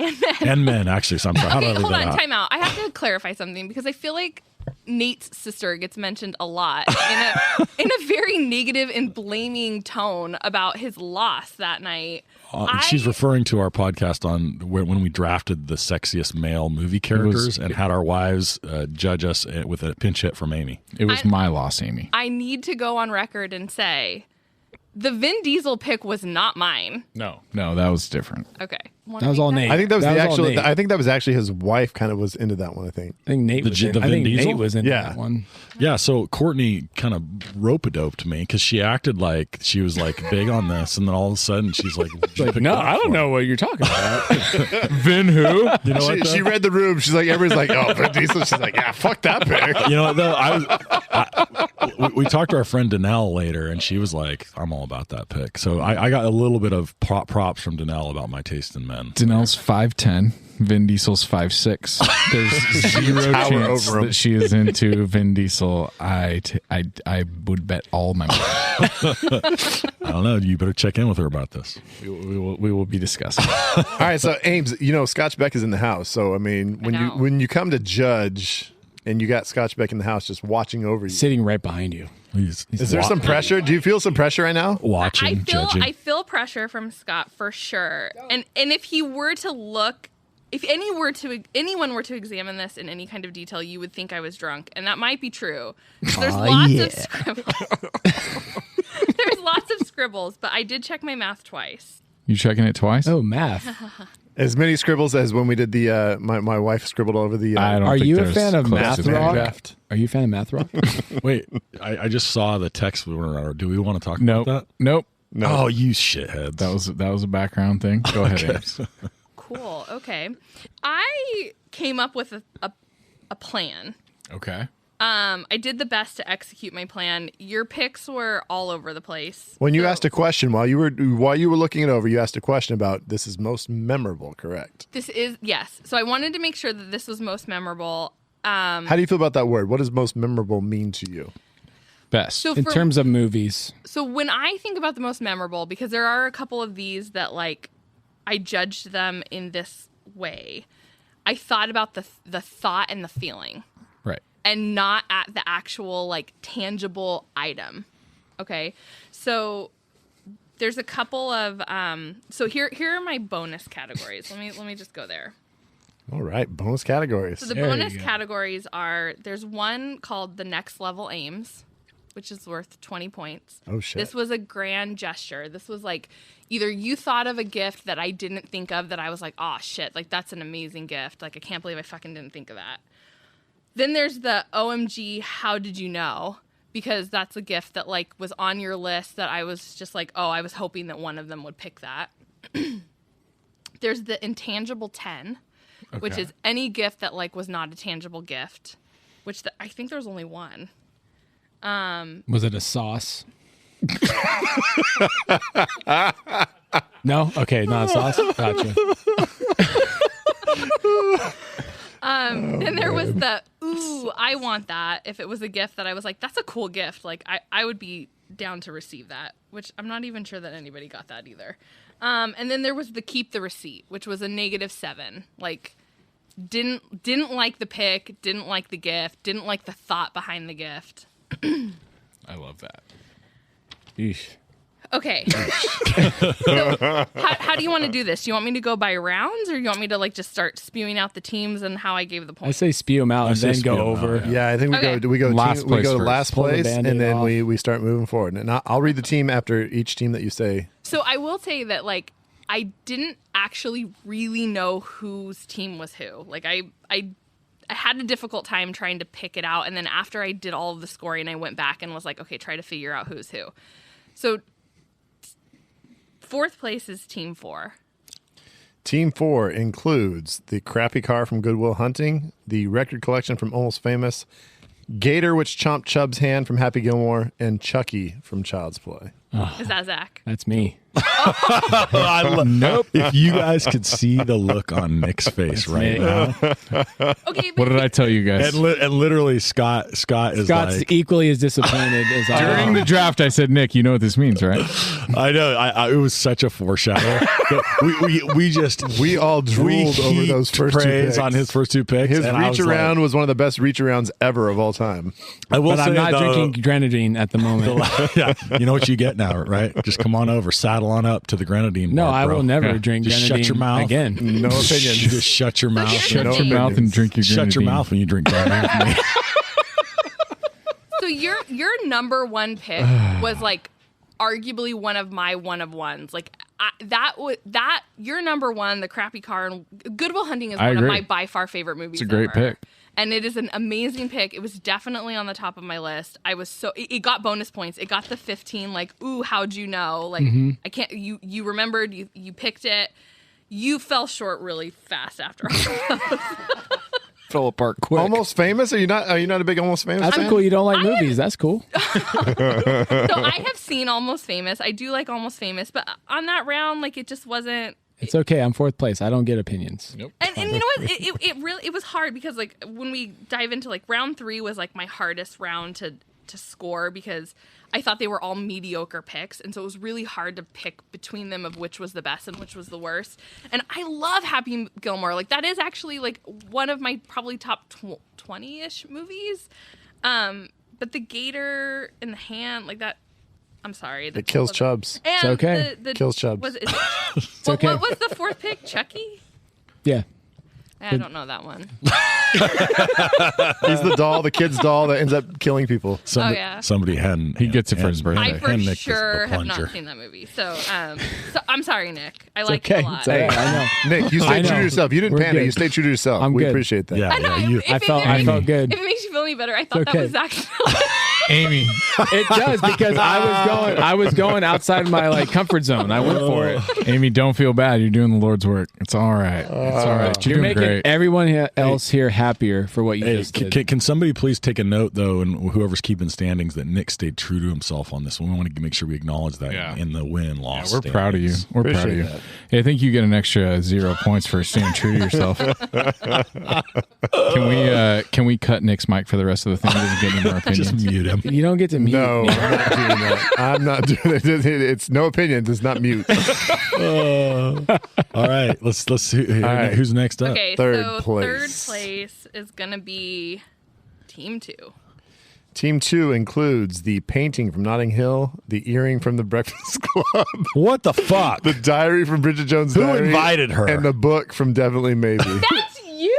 actually. So I'm sorry. How do I leave hold that on, out? time out. I have to clarify something because I feel like Nate's sister gets mentioned a lot in a very negative and blaming tone about his loss that night. She's referring to our podcast on when we drafted the sexiest male movie characters and had our wives judge us with a pinch hit from Amy. It was my loss, Amy. I need to go on record and say the Vin Diesel pick was not mine. No, that was different. Okay. That was all Nate. I think that was the all actual. Nate. I think that was actually his wife. Kind of was into that one. I think. Nate was in, the Vin Diesel? Nate was in Yeah. that one. Yeah, so Courtney kind of rope-a-doped me because she acted like she was like big on this, and then all of a sudden she's like, No, I don't know what you're talking about. Vin who? You know what? She read the room. She's like, everybody's like, oh, Vin Diesel. She's like, yeah, fuck that pick. You know, though, we talked to our friend Danelle later, and she was like, I'm all about that pick. So I got a little bit of props from Danelle about my taste in men. Danelle's 5'10", Vin Diesel's 5'6". There's zero chance over him. that she is into Vin Diesel. I would bet all my money. I don't know. You better check in with her about this. We will be discussing. All right, so Ames, Scotch Beck is in the house. So I mean, when you come to judge, and you got Scotch Beck in the house just watching over you, Sitting right behind you. Is there some pressure? Do you feel some pressure right now? watching, judging? I feel pressure from Scott for sure. And if he were to look, if anyone were to examine this in any kind of detail, you would think I was drunk, and that might be true. There's lots of scribbles. There's lots of scribbles, but I did check my math twice. You checking it twice? Oh, math. As many scribbles as when we did the my wife scribbled over the. I don't Are think you a there's fan of close Math to that. Rock? Draft. Are you a fan of Math Rock? Wait, I just saw the text we were. Do we want to talk Nope. about that? Nope. No. Oh, you shitheads. That was a background thing. Go ahead, Ames. Cool. Okay. I came up with a plan. Okay. I did the best to execute my plan. Your picks were all over the place. When you So- asked a question while you were looking it over, you asked a question about this is most memorable, correct? This is, yes. So I wanted to make sure that this was most memorable. How do you feel about that word? What does most memorable mean to you? Best. So In for- terms of movies. So when I think about the most memorable, because there are a couple of these that like I judged them in this way, I thought about the thought and the feeling, Right. and not at the actual like tangible item. Okay, so there's a couple of so here are my bonus categories. Let me just go there. All right, bonus categories. So the bonus categories are, there's one called the Next Level Aims, which is worth 20 points. Oh, shit. This was a grand gesture. This was like either you thought of a gift that I didn't think of that I was like, oh shit, like that's an amazing gift. Like I can't believe I fucking didn't think of that. Then there's the OMG, how did you know? Because that's a gift that like was on your list that I was just like, oh, I was hoping that one of them would pick that. There's the intangible 10, which is any gift that like was not a tangible gift, which I think there's only one. Was it a sauce? No? Okay, not a sauce. Gotcha. Then there was the, ooh, I want that. If it was a gift that I was like, that's a cool gift. Like I would be down to receive that, which I'm not even sure that anybody got that either. And then there was the keep the receipt, which was a -7. Like didn't like the pick, didn't like the gift, didn't like the thought behind the gift. I love that. Eesh. Okay. So how do you want to do this? Do you want me to go by rounds, or do you want me to like just start spewing out the teams and how I gave the I points? say spew them out and say then spew go 'em out, over. Yeah, I think we Okay. go. We go Last team, we place go first. last Pull the place, Band-Aid and then off. we start moving forward. And I'll read the team after each team that you say. So I will say that like I didn't actually really know whose team was who. Like I had a difficult time trying to pick it out, and then after I did all of the scoring, I went back and was like, okay, try to figure out who's who. So 4th place is Team 4. Team 4 includes the crappy car from Goodwill Hunting, the record collection from Almost Famous, Gator, which chomped Chubb's hand from Happy Gilmore, and Chucky from Child's Play. Is that Zach? That's me. Nope. If you guys could see the look on Nick's face right now, Okay, What did I tell you guys? and literally Scott is Scott's like, equally as disappointed as I During am. the draft, I said, Nick, you know what this means, right? I know. It was such a foreshadow. we all drooled over those first two praise picks. on his first two picks. His and I reach was like, around was one of the best reach arounds ever of all time. I will But say I'm not though, drinking grenadine at the moment. yeah, you know what you get now, right? Just come on over, saddle on up to the grenadine. No, bar, I bro. will never Yeah. drink Just grenadine shut your mouth again. No opinion. Just shut your mouth. Shut No Shut your mouth and drink your Shut your grenadine. mouth when you drink grenadine from me. So your number one pick was like arguably one of my one of ones. Like that your number one, The Crappy Car and Good Will Hunting is I one agree. of my by far favorite movies. It's a great ever. pick. And it is an amazing pick. It was definitely on the top of my list. I was it got bonus points. It got the 15. Like, ooh, how'd you know? Like, I can't. You remembered. You picked it. You fell short really fast after. Fell apart quick. Almost Famous? Are you not a big Almost Famous That's fan? cool. You don't like movies. That's cool. So I have seen Almost Famous. I do like Almost Famous, but on that round, like, it just wasn't. It's okay. I'm fourth place. I don't get opinions. Nope. And you know what? It really was hard because like when we dive into like round 3 was like my hardest round to score because I thought they were all mediocre picks, and so it was really hard to pick between them of which was the best and which was the worst. And I love Happy Gilmore. Like that is actually like one of my probably top 20-ish movies. But the gator in the hand, like that. I'm sorry. It kills Chubbs. And It's okay. Kills Chubbs. Was it, It's okay. What was the fourth pick? Chucky? Yeah. I don't know that one. He's the doll, the kid's doll that ends up killing people. Yeah. Somebody hand. He gets it for his birthday. I for hand Nick sure the have plunger. not seen that movie. So I'm sorry, Nick. I It's like okay. it a lot. It's all right. I know. Nick, you I stayed true know. to yourself. You didn't We're panic. good. You stayed true to yourself. I'm We good. appreciate that. Yeah. I know. you- if I felt good. If it makes you feel any better, I thought It's that okay. was actually. Amy, It does because I was going outside of my like comfort zone. I went for it. Amy, don't feel bad. You're doing the Lord's work. It's all right. It's all right. You're You're doing making great. everyone else here happier for what you Hey, just did. can somebody please take a note though, and whoever's keeping standings, that Nick stayed true to himself on this one. We want to make sure we acknowledge that Yeah. in the win loss. We're proud of you. We're proud of Appreciate you. that. Hey, I think you get an extra 0 points for staying true to yourself. Can we cut Nick's mic for the rest of the thing? He doesn't get any more opinions. Just mute him. You don't get to mute. No, me. I'm not doing that. I'm not doing it. It's no opinions. It's not mute. All right, let's see right. who's next up. Okay, Third so place. third place is gonna be Team 2. Team 2 includes the painting from Notting Hill, the earring from The Breakfast Club, What the fuck? the diary from Bridget Jones' Who Diary, invited her? and the book from Definitely Maybe. That's you.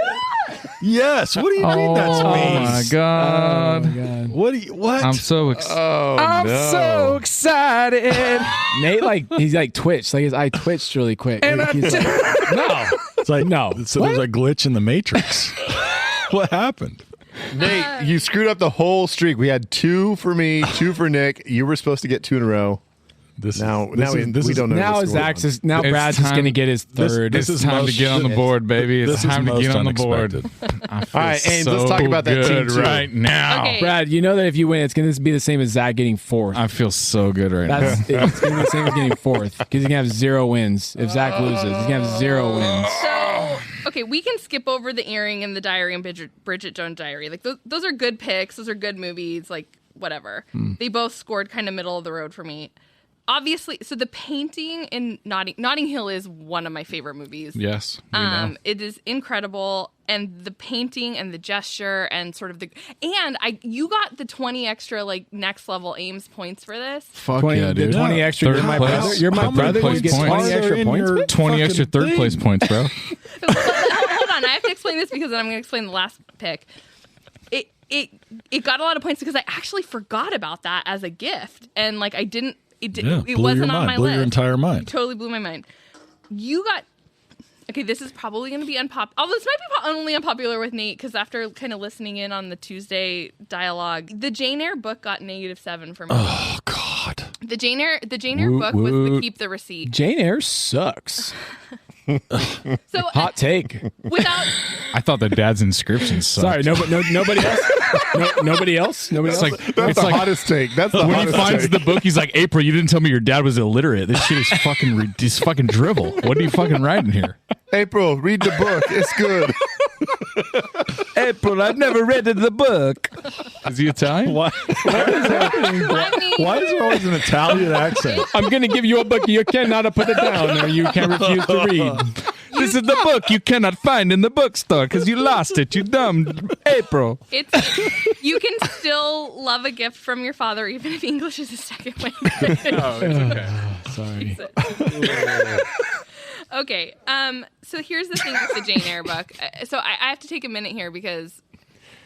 Yes. What do you mean that's Oh me? my god! Oh, God. What? Do you, what? I'm so excited. I'm so excited. Nate, he's like twitched. Like his eye twitched really quick. Like, he's like, no. It's like No. So there's a glitch in the Matrix. What happened? Nate, you screwed up the whole streak. We had 2 for me, 2 for Nick. You were supposed to get 2 in a row. This Now is, we this is, don't know. Now the score. Zach's is, now It's Brad's just time- gonna get his third. this It's is time most- to get on the board, baby. It's This is time to most get on the board. unexpected. I feel All right, Ames, let's so talk about that Team good 2. right now. Okay. Brad, you know that if you win, it's gonna be the same as Zach getting fourth. I feel so good right now. It's gonna be the same as getting fourth because he's gonna have 0 wins. If Zach loses, he's gonna have 0 wins. So okay, we can skip over the earring and the diary and Bridget Jones' Diary. Like those are good picks. Those are good movies. Like whatever. They both scored kind of middle of the road for me. Obviously, so the painting in Notting Hill is one of my favorite movies. Yes. we know. It is incredible, and the painting and the gesture and sort of you got the 20 extra like next level Ames points for this. Fuck 20, yeah, dude. The 20 extra. Third You're my place. brother. You're my How many brother. You place get points? 20 extra points. 20 extra third place points, bro. Hold on, I have to explain this because then I'm going to explain the last pick. It got a lot of points because I actually forgot about that as a gift, and like I didn't. It blew wasn't your on mind. my Blew list. your entire mind. Totally blew my mind. You got. Okay, this is probably going to be unpopular. Although this might be only unpopular with Nate because after kind of listening in on the Tuesday dialogue, the Jane Eyre book got -7 for me. Oh God. The Jane Eyre book was the woot. Keep the Receipt. Jane Eyre sucks. So Hot take. without I thought the dad's inscription sucked. Sorry, nobody else. Nobody else. Nobody It's else. like That's it's the like hottest take. That's the when he hottest finds take. the book, he's like, April, you didn't tell me your dad was illiterate. This shit is fucking just fucking drivel. What are you fucking writing here? April, read the book. It's good. April, I've never read the book. Is he Italian? Why? I mean, Why is there always an Italian accent? I'm going to give you a book. You cannot put it down, or you can refuse to read. This is the book you cannot find in the bookstore because you lost it, you dumb April. you can still love a gift from your father even if English is a second language. Oh, it's okay. Sorry. Okay, so here's the thing with the Jane Eyre book. So I have to take a minute here because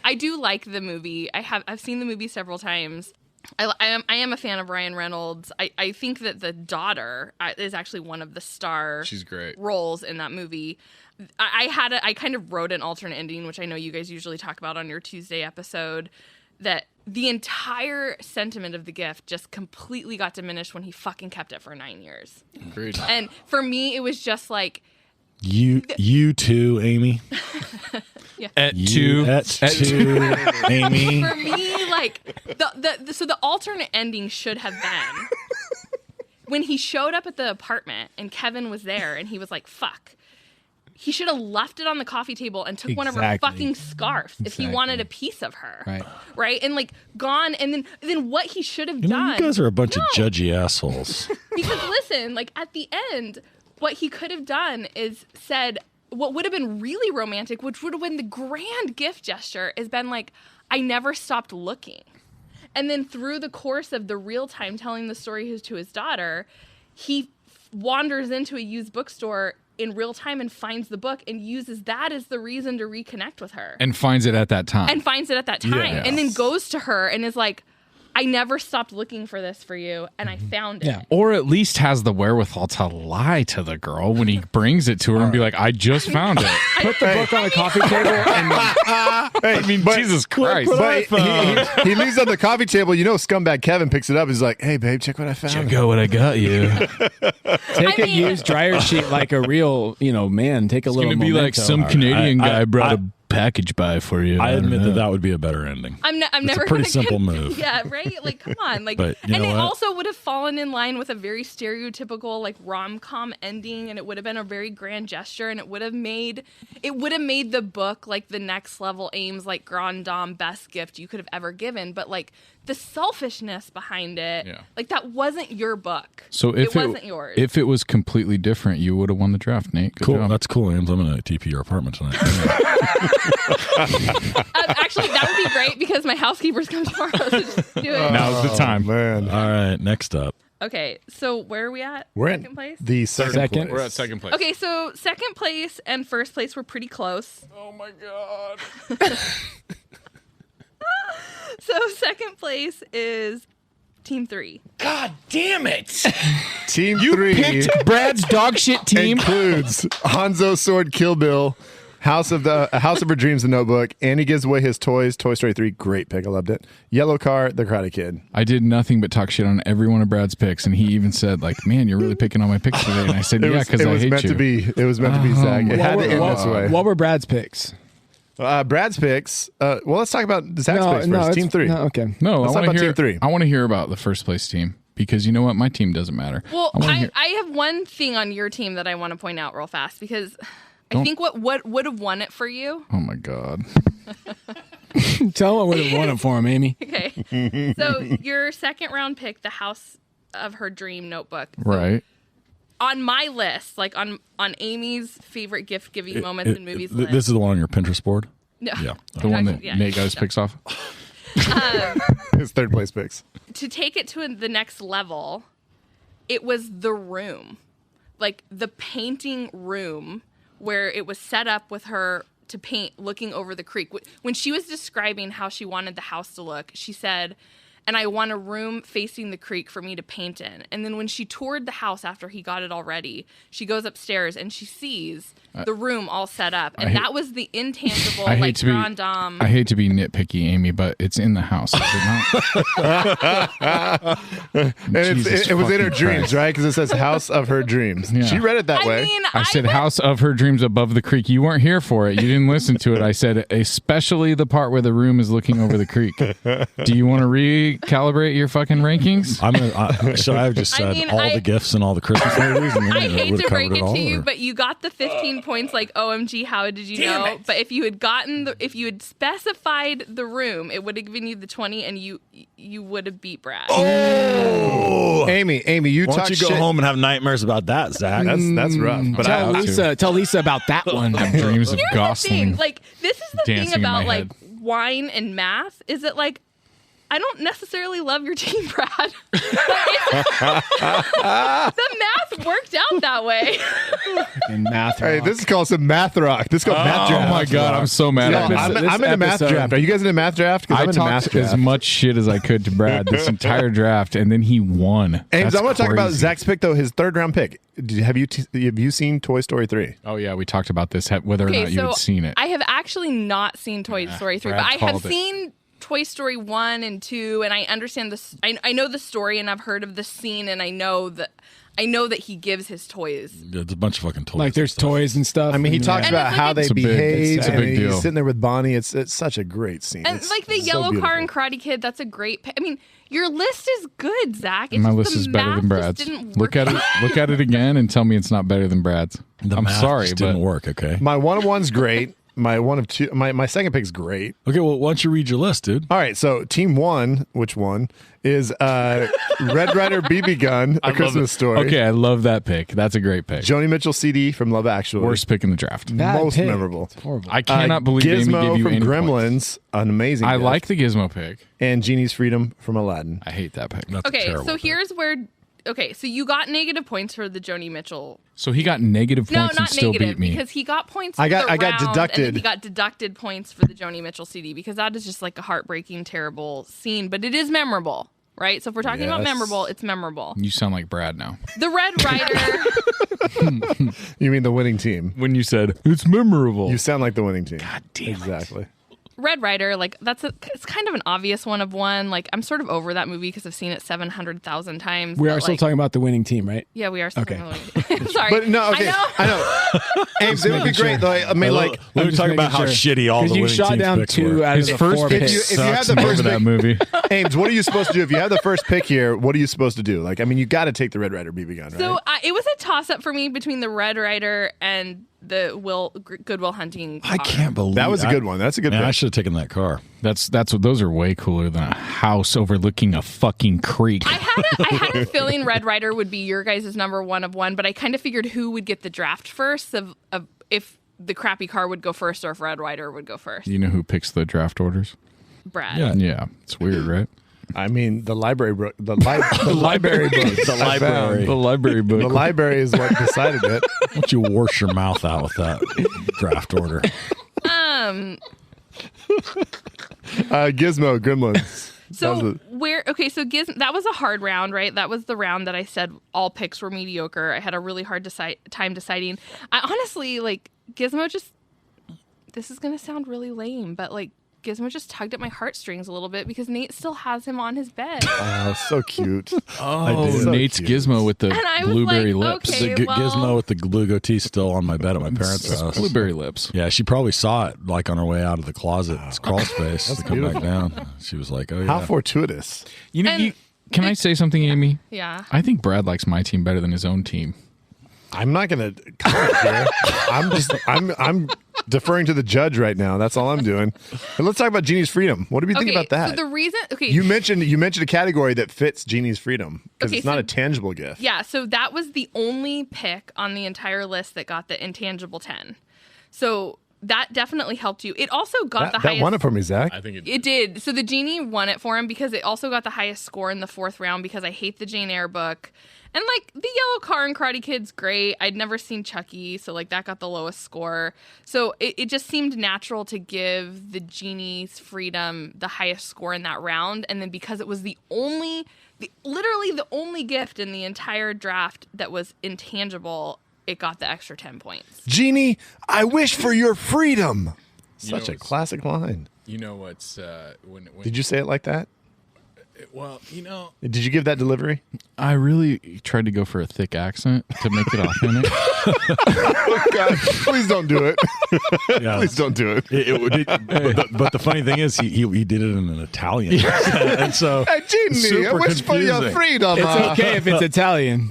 I do like the movie. I've seen the movie several times. I am a fan of Ryan Reynolds. I think that the daughter is actually one of the star She's great. roles in that movie. I kind of wrote an alternate ending, which I know you guys usually talk about on your Tuesday episode, that the entire sentiment of the gift just completely got diminished when he fucking kept it for 9 years. Agreed. And for me, it was just like, You too, Amy. At You too, Amy. for me, like so the alternate ending should have been when he showed up at the apartment and Kevin was there and he was like, fuck. He should have left it on the coffee table and took one of her Exactly. fucking scarves if he wanted a piece of her. Right. Right? And like gone and then what he should have You know, done. you guys are a bunch of judgy assholes. Because listen, like at the end, what he could have done is said what would have been really romantic, which would have been the grand gift gesture, is been like, I never stopped looking. And then through the course of the real time telling the story to his daughter, he wanders into a used bookstore in real time and finds the book and uses that as the reason to reconnect with her. And finds it at that time. And finds it at that time. Yes. And then goes to her and is like, I never stopped looking for this for you, and I found it. Yeah. Or at least has the wherewithal to lie to the girl when he brings it to her and be like, I just found it. Put the book on the coffee table and I mean, Jesus Christ. But he leaves it on the coffee table. You know, scumbag Kevin picks it up. He's like, hey, babe, check what I found. Check out what I got you. take a used dryer sheet like a real, man. Take a It's little. going to be like memento. some Canadian I- guy brought I- a package by for you. I don't admit know. that would be a better ending. I'm It's never a pretty gonna simple move. Yeah, right. Like, come on. Like, But you and know it what? also would have fallen in line with a very stereotypical like rom-com ending, and it would have been a very grand gesture, and it would have made the book like the next level Ames like grand dame best gift you could have ever given. But like the selfishness behind it, Yeah. like that wasn't your book. So if it wasn't yours. If it was completely different, you would have won the draft, Nate. Good Cool. job. That's cool, Ames. I'm going to TP your apartment tonight. Actually, that would be great because my housekeepers come tomorrow. So just do it. Now's the time. Man. All right, next up. Okay, so where are we at? We're Second in place. the second Second. place. We're at second place. Okay, so second place and first place were pretty close. Oh my God. So second place is Team 3. God damn it! Team 3 Brad's dog shit team. includes Hanzo Sword Kill Bill, House of Her Dreams, The Notebook, and he gives away his toys. Toy Story 3, great pick. I loved it. Yellow Car, The Karate Kid. I did nothing but talk shit on every one of Brad's picks, and he even said, like, man, you're really picking on my picks today. And I said, yeah, because I hate meant you. to be. It was meant to be, Zach. It had to end this way. What were Brad's picks? Brad's picks. Well, let's talk about Zach's picks first. Team 3. No, okay. No, Let's I talk want about to hear. Team 3. I want to hear about the first place team because you know what, my team doesn't matter. Well, wanna hear- I have one thing on your team that I want to point out real fast because I think what would have won it for you. Oh my God. Tell him I would have won it for him, Amy. Okay, so your second round pick, the House of Her Dream Notebook. Right. On my list, like on Amy's favorite gift giving moments in movies list. This is the one on your Pinterest board? No. Yeah. The one that Yeah, Nate got his no. picks off. His third place picks. To take it to the next level, it was the room, like the painting room where it was set up with her to paint looking over the creek. When she was describing how she wanted the house to look, she said, and I want a room facing the creek for me to paint in. And then when she toured the house after he got it all ready, she goes upstairs and she sees the room all set up. And that was the intangible, like, grand dame. I hate to be nitpicky, Amy, but it's in the house, is it not? And it was in her dreams, right? Because it says house of her dreams. Yeah. She read it that way. I said house of her dreams above the creek. You weren't here for it. You didn't listen to it. I said especially the part where the room is looking over the creek. Do you want to recalibrate your fucking rankings? So I've just said the gifts and all the Christmas movies. And I hate to break it to you, but you got the 15 points. Like, OMG, how did you know? But if you had specified the room, it would have given you the 20, and you would have beat Brad. Oh, Amy, you why talk don't you go home and have nightmares about that, Zach? That's rough. But tell Lisa about that one. Dreams of Here's Gosling. the thing. Like, this is the thing about like head. wine and math. Is that like, I don't necessarily love your team, Brad. The math worked out that way. Math Hey, this is called some math rock. This is called math draft. Oh my god, I'm so mad at this. I'm in a math draft. Are you guys in a math draft? I I'm in a math talked draft. as much shit as I could to Brad this entire draft, and then he won. Ames, That's I want to talk about crazy. Zach's pick, though, his third round pick. Have you seen Toy Story 3? Oh yeah, we talked about this, whether or not you had seen it. I have actually not seen Toy Story 3, Brad but I have called it. seen Toy Story 1 and 2, and I understand this. I know the story, and I've heard of the scene, and I know that he gives his toys. It's a bunch of fucking toys. Like there's toys and stuff. I mean, he talks And about it's how like they It's a big- behave, it's a and big deal. he's sitting there with Bonnie. It's such a great scene. And It's like the so yellow car and beautiful. Karate Kid, that's a great. I mean, your list is good, Zach. It's My just list the is better math than just Brad's. didn't Look work at it. Look at it again and tell me it's not better than Brad's. I'm math sorry, just but didn't work. Okay. My 1 of 1's great. My 1 of 2. My second pick's great. Okay. Well, why don't you read your list, dude? All right, so team 1, which one is Red Ryder BB Gun, A Christmas Story. Okay, I love that pick. That's a great pick. Joni Mitchell CD from Love Actually. Worst pick in the draft. Bad most pick. memorable. It's horrible. I cannot believe Amy Gizmo gave you from any Gremlins, points. an amazing I gift. like the Gizmo pick. And Genie's Freedom from Aladdin. I hate that pick. That's a Okay, terrible so pick. here's where. Okay, so you got negative points for the Joni Mitchell. So he got negative No, points and not still negative, beat me. because he got points. For I got the round, deducted. And then he got deducted points for the Joni Mitchell CD, because that is just like a heartbreaking, terrible scene. But it is memorable, right? So if we're talking about Yes. memorable, it's memorable. You sound like Brad now. The Red Rider. You mean the winning team? When you said it's memorable. You sound like the winning team. God damn it. Exactly. Red Rider, like it's kind of an obvious one of one. Like I'm sort of over that movie because I've seen it 700,000 times. We are but, still like, talking about the winning team, right? Yeah, we are. Still Okay. Sorry, But no, okay. I know. Ames, it would be great, though. I mean, like, let me just talk making about how sure. shitty all the 'Cause you winning shot teams down picks 2 were. out His of the first 4 pick picks. if you have sucks the in first that pick- movie. Ames, what are you supposed to do? If you have the first pick here, what are you supposed to do? Like, I mean, you got to take the Red Ryder BB gun, right? So it was a toss up for me between the Red Rider and the Goodwill Hunting. I car. can't believe that was a good one. That's a good Man, pick. I should have taken that car. That's what those are way cooler than a house overlooking a fucking creek. I had a feeling Red Rider would be your guys' number 1 of 1, but I kind of figured who would get the draft first of if the crappy car would go first or if Red Rider would go first. You know who picks the draft orders? Brad. Yeah, it's weird, right? I mean, the library book. The library book. The library. The library book. The library is what decided it. Why don't you wash your mouth out with that draft order? Gizmo, Gremlins. So That was that was a hard round, right? That was the round that I said all picks were mediocre. I had a really hard time deciding. I honestly, like, Gizmo just, this is going to sound really lame, but like Gizmo just tugged at my heartstrings a little bit because Nate still has him on his bed. Oh, so cute. Oh, So Nate's cute. Gizmo with the And I was blueberry like, lips. okay. The well- Gizmo with the blue goatee still on my bed at my parents' house. Blueberry lips. Yeah, she probably saw it like on her way out of the closet. It's crawl space to come back down. She was like, "Oh yeah." How fortuitous. You know, And- can I say something, Amy? Yeah. I think Brad likes my team better than his own team. I'm not going to comment here. I'm deferring to the judge right now. That's all I'm doing. But let's talk about Genie's Freedom. What do we think about that? So the reason, you mentioned a category that fits Genie's Freedom because Okay, it's not so- a tangible gift. Yeah, so that was the only pick on the entire list that got the intangible 10. So that definitely helped you. It also got the That highest. won it for me, Zach. I think It did. So the genie won it for him because it also got the highest score in the 4th round because I hate the Jane Eyre book. And like the Yellow Car and Karate Kid's great. I'd never seen Chucky, so like that got the lowest score. So it just seemed natural to give the genie's freedom the highest score in that round. And then because it was literally the only gift in the entire draft that was intangible, it got the extra 10 points. Genie, I wish for your freedom. Such a what's- classic line. You know what's when Did you say it like that? well, Did you give that delivery? I really tried to go for a thick accent to make it authentic. Oh, God, please don't do it. Yeah. Please don't do it. But the funny thing is, he did it in an Italian accent, and so Hey, Genie, I super wish for your confusing. freedom. It's okay if it's Italian.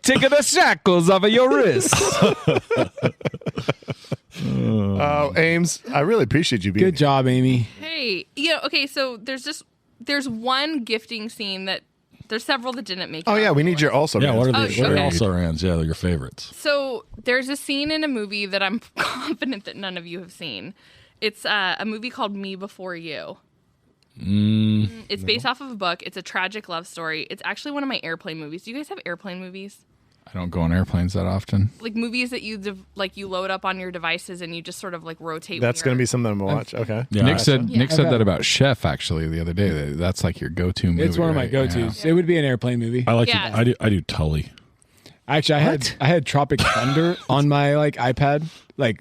Take the shackles off of your wrist. Oh, Ames, I really appreciate you being Good job, Amy. Hey, okay, so there's one gifting scene that there's several that didn't make it. Oh, yeah, on we the need your list. also. yeah. What are Oh, the what are okay. also rans? Yeah, they're your favorites. So there's a scene in a movie that I'm confident that none of you have seen. It's a movie called Me Before You. It's based off of a book. It's a tragic love story. It's actually one of my airplane movies. Do you guys have airplane movies? I don't go on airplanes that often. Like movies that you you load up on your devices and you just sort of like rotate. That's going to be something I'm going to watch. Okay. Yeah, Nick said I've that had- about Chef actually the other day. That's like your go-to movie. It's one of my right? go-tos. Yeah. It would be an airplane movie. I like. Yeah. I do Tully. Actually, I had Tropic Thunder on my iPad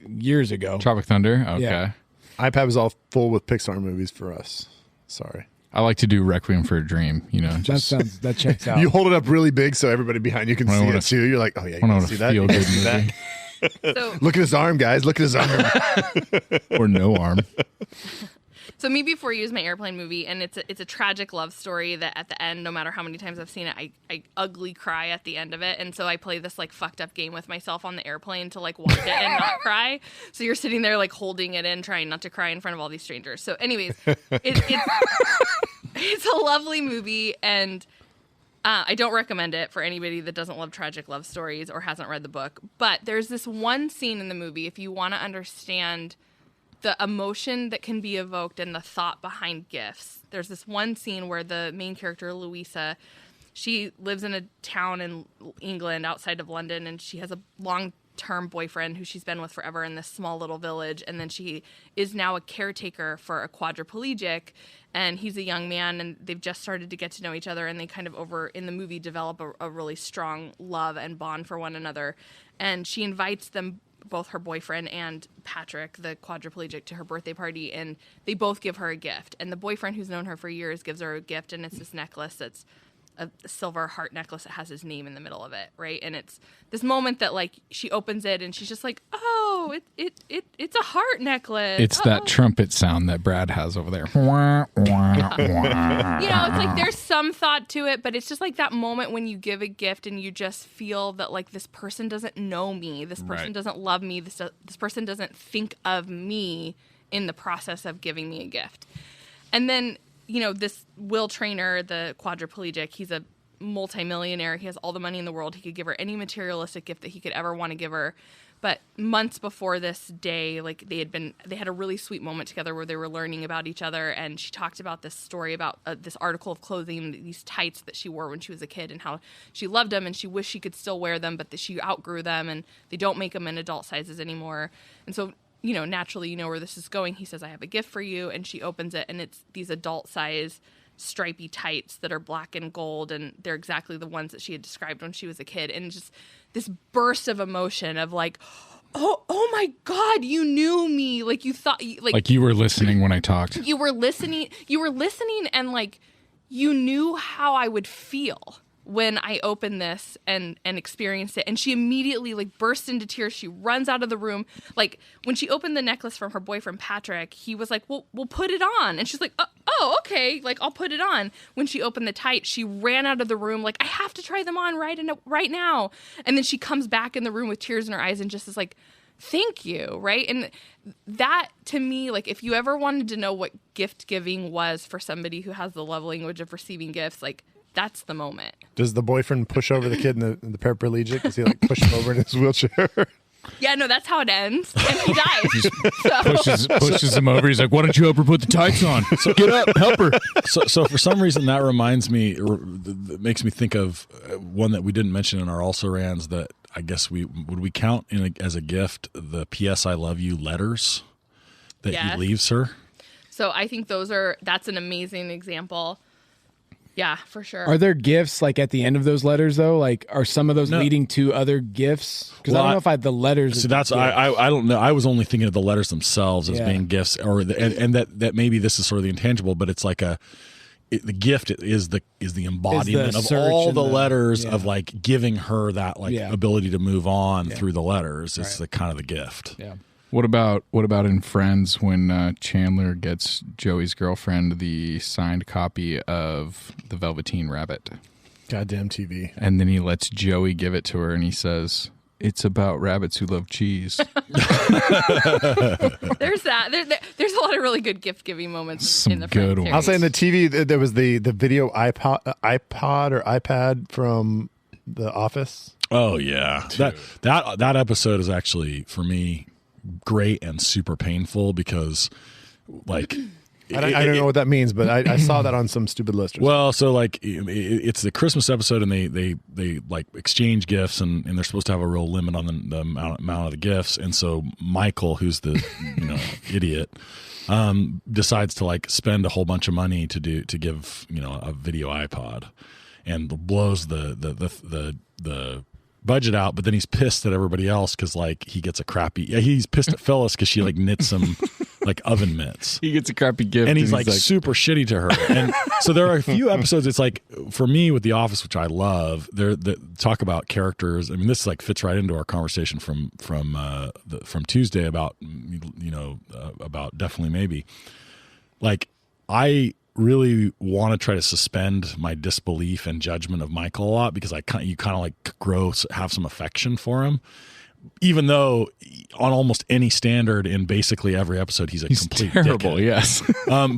years ago. Tropic Thunder. Okay. Yeah. iPad was all full with Pixar movies for us. Sorry. I like to do Requiem for a Dream. That checks out. You hold it up really big so everybody behind you can I see wanna- it too. You're like, oh yeah, you I can want see a that. You feel-good can see that. movie So, Look at his arm, guys. Look at his arm. or no arm. so Me Before You is my airplane movie, and it's a tragic love story that at the end, no matter how many times I've seen it, I ugly cry at the end of it. And so I play this fucked up game with myself on the airplane to watch it and not cry. So you're sitting there holding it in, trying not to cry in front of all these strangers. So anyways, it's a lovely movie, and I don't recommend it for anybody that doesn't love tragic love stories or hasn't read the book. But there's this one scene in the movie, if you want to understand the emotion that can be evoked and the thought behind gifts. There's this one scene where the main character, Louisa, she lives in a town in England outside of London, and she has a long-term boyfriend who she's been with forever in this small little village, and then she is now a caretaker for a quadriplegic, and he's a young man, and they've just started to get to know each other, and they kind of in the movie develop a really strong love and bond for one another. And she invites them, both her boyfriend and Patrick, the quadriplegic, to her birthday party, and they both give her a gift. And the boyfriend, who's known her for years, gives her a gift, and it's this necklace that's a silver heart necklace that has his name in the middle of it, right? And it's this moment that she opens it and she's just like, oh, it's a heart necklace. It's that trumpet sound that Brad has over there. Wah, wah, wah. It's there's some thought to it, but it's just that moment when you give a gift and you just feel that this person doesn't know me, this person Right. doesn't love me, this person doesn't think of me in the process of giving me a gift. And then this Will Trainer, the quadriplegic, he's a multimillionaire. He has all the money in the world. He could give her any materialistic gift that he could ever want to give her. But months before this day, they had a really sweet moment together where they were learning about each other. And she talked about this story about this article of clothing, these tights that she wore when she was a kid, and how she loved them and she wished she could still wear them, but that she outgrew them and they don't make them in adult sizes anymore. And so naturally, where this is going. He says, I have a gift for you. And she opens it, and it's these adult size stripy tights that are black and gold. And they're exactly the ones that she had described when she was a kid. And just this burst of emotion of oh my God, you knew me. You thought, You were listening when I talked. you were listening and you knew how I would feel when I opened this and experienced it. And she immediately burst into tears. She runs out of the room. When she opened the necklace from her boyfriend, Patrick, he was like, well, we'll put it on. And she's like, oh, okay. I'll put it on. When she opened the tights, she ran out of the room. I have to try them on right now. And then she comes back in the room with tears in her eyes and just is thank you. Right. And that to me, if you ever wanted to know what gift giving was for somebody who has the love language of receiving gifts, that's the moment. Does the boyfriend push over the kid in the paraplegic? Does he push him over in his wheelchair? Yeah, no, that's how it ends. And he dies. Pushes him over. He's like, "Why don't you help her put the tights on? So get up, help her." So for some reason that reminds me, that makes me think of one that we didn't mention in our also rans that I guess we count as a gift the P.S. I love you letters that he leaves her. So I think that's an amazing example. Yeah, for sure. Are there gifts like at the end of those letters though? Like, are some of those leading to other gifts? Because I don't know if I had the letters. So that's I don't know. I was only thinking of the letters themselves as being gifts, and that maybe this is sort of the intangible, but it's like the gift is the embodiment of all the letters of like giving her that like ability to move on through the letters. It's the kind of the gift. Yeah. What about in Friends when Chandler gets Joey's girlfriend the signed copy of the Velveteen Rabbit? Goddamn TV. And then he lets Joey give it to her, and he says, "It's about rabbits who love cheese." There's that. There's a lot of really good gift giving moments in the good Friends ones. I'll say in the TV there was the video iPod or iPad from The Office. Oh yeah, that episode is actually for me great and super painful because like I don't know what that means, but I saw that on some stupid list. Well, so like it's the Christmas episode, and they like exchange gifts, and they're supposed to have a real limit on the amount of the gifts, and so Michael, who's the idiot, decides to like spend a whole bunch of money to give a video iPod, and blows the budget out, but then he's pissed at everybody else because like he gets a crappy. Yeah, he's pissed at Phyllis because she like knits some like oven mitts. He gets a crappy gift, and he's like super shitty to her. And so there are a few episodes. It's like for me with The Office, which I love. They talk about characters. I mean, this like fits right into our conversation from Tuesday about about Definitely Maybe. Like I really want to try to suspend my disbelief and judgment of Michael a lot because you kind of like have some affection for him, even though on almost any standard in basically every episode he's complete terrible dickhead. Yes.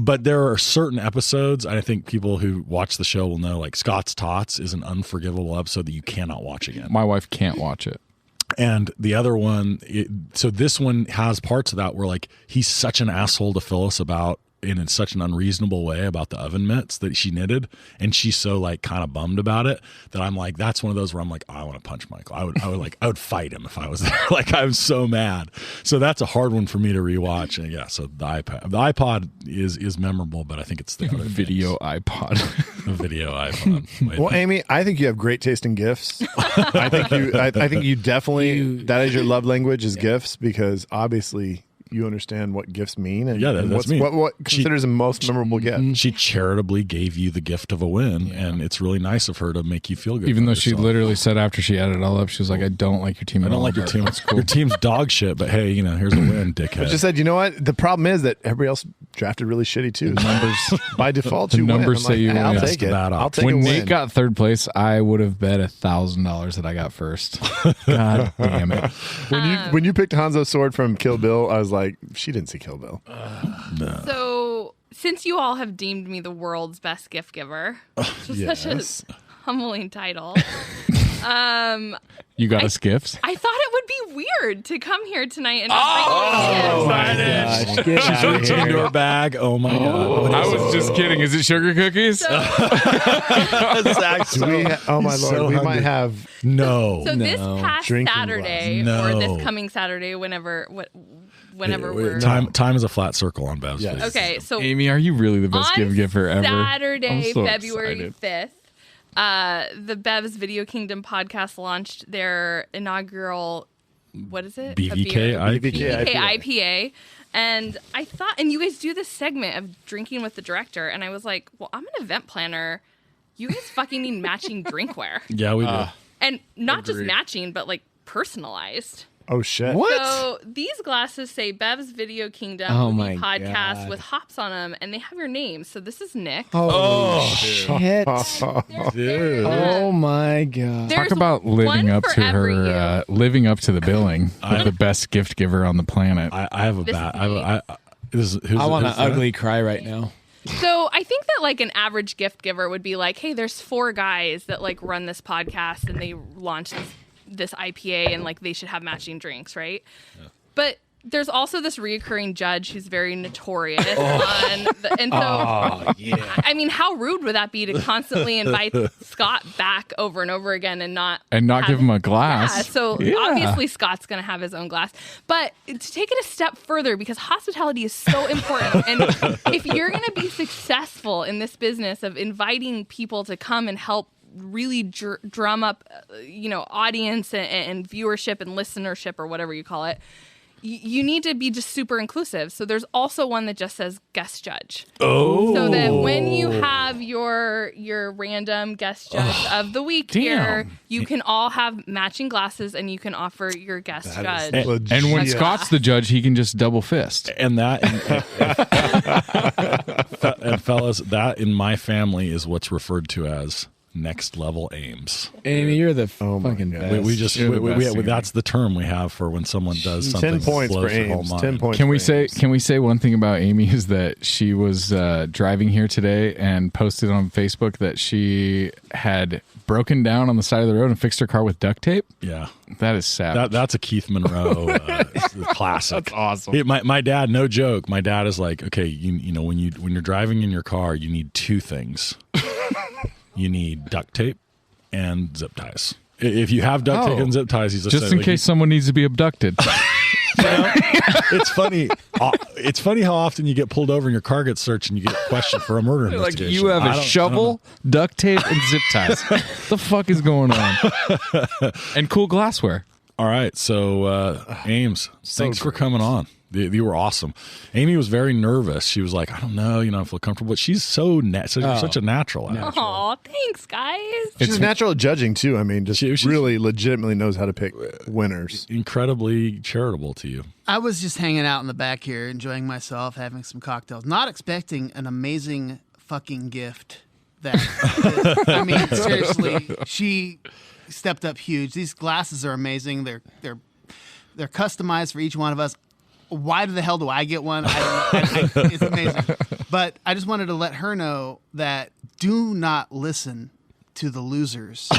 But there are certain episodes, I think people who watch the show will know, like Scott's Tots is an unforgivable episode that you cannot watch again. My wife can't watch it. And the other one, so this one has parts of that where like he's such an asshole to Phyllis about in such an unreasonable way about the oven mitts that she knitted, and she's so like kind of bummed about it that I'm like, that's one of those where I'm like, I want to punch Michael. I would fight him if I was there. Like I'm so mad. So that's a hard one for me to rewatch. And yeah, so the iPod is memorable, but I think it's the other video iPod. The video iPod. Well, Amy, I think you have great taste in gifts. I think you definitely that is your love language is gifts, because obviously you understand what gifts mean, and that's me. What considers a most memorable gift. She charitably gave you the gift of a win, and it's really nice of her to make you feel good. Even though she literally said after she added it all up, she was like, "I don't like your team. I don't like your team. It's cool. Your team's dog shit, but hey, here's a win, dickhead." But she said, you know what? The problem is that everybody else drafted really shitty too. Numbers by default, you numbers say you win. I'll take it. I'll take when a Nate win. got third place, I would have bet $1,000 that I got first. God damn it! When you picked Hanzo's sword from Kill Bill, I was like, she didn't see Kill Bill. No. So, since you all have deemed me the world's best gift giver, which is such a humbling title, you got us gifts? I thought it would be weird to come here tonight and my gosh. She's reaching into her bag. Oh my god! I was just kidding. Is it sugar cookies? Oh my lord, we might have no. So this past Saturday, or this coming Saturday, whenever we're time is a flat circle on Bev's face. Okay, so Amy, are you really the best gift giver ever? Saturday, so February 5th, the Bev's Video Kingdom podcast launched their inaugural, what is it? BVK IPA. And I thought, and you guys do this segment of drinking with the director, and I was like, well, I'm an event planner. You guys fucking need matching drinkware. Yeah, we do. And not just matching, but like personalized. Oh shit! What? So these glasses say Bev's Video Kingdom my podcast God. with hops on them, and they have your name. So this is Nick. Oh shit! Dude. Oh my god! There's Talk about living one up for to every her, living up to the billing. I'm the best gift giver on the planet. I have a This bad. is I want to ugly cry right now. So I think that like an average gift giver would be like, hey, there's 4 guys that like run this podcast and they launch this this IPA and like they should have matching drinks, right? Yeah. But there's also this reoccurring judge who's very notorious and so I mean, how rude would that be to constantly invite Scott back over and over again and not give him a glass? Yeah, so obviously Scott's going to have his own glass. But to take it a step further, because hospitality is so important, and if you're going to be successful in this business of inviting people to come and help really drum up, audience and viewership and listenership or whatever you call it, you need to be just super inclusive. So there's also one that just says guest judge. Oh. So that when you have your random guest judge of the week here, you can all have matching glasses and you can offer your guest judge. And when Scott's the judge, he can just double fist. And fellas, that in my family is what's referred to as next level aims. Amy, you're the fucking best. That's the term we have for when someone does something. 10 points for Ames. 10 points. Can we say one thing about Amy is that she was driving here today and posted on Facebook that she had broken down on the side of the road and fixed her car with duct tape? Yeah. That is sad. That's a Keith Monroe classic. That's awesome. My dad, no joke, my dad is like, okay, you know, when you're driving in your car, you need two things. You need duct tape and zip ties. If you have duct tape and zip ties, he's just in case someone needs to be abducted. It's funny. It's funny how often you get pulled over and your car gets searched and you get questioned for a murder investigation. Like you have a shovel, duct tape, and zip ties. What the fuck is going on? And cool glassware. All right, so Ames, thanks for coming on. You were awesome. Amy was very nervous. She was like, I don't know, I feel comfortable. But she's such a natural. Oh, thanks, guys. She's natural at judging, too. I mean, she really legitimately knows how to pick winners. Incredibly charitable to you. I was just hanging out in the back here, enjoying myself, having some cocktails, not expecting an amazing fucking gift. I mean, seriously, she stepped up huge. These glasses are amazing. They're customized for each one of us. Why the hell do I get one? I don't know. It's amazing. But I just wanted to let her know that do not listen to the losers.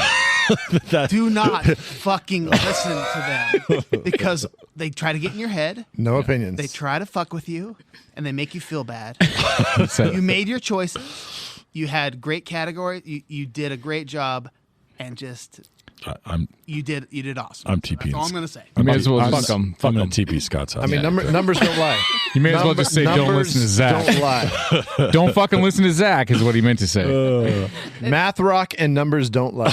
Do not fucking listen to them because they try to get in your head. No opinions. They try to fuck with you and they make you feel bad. You made your choices. You had great category. You did a great job and just... You did awesome. I'm TPing. That's all I'm going to say. You may as well just I'm going to TP Scott's house. I mean, numbers don't lie. You may as well just say don't listen to Zach. Don't lie. Don't fucking listen to Zach is what he meant to say. Math rock and numbers don't lie.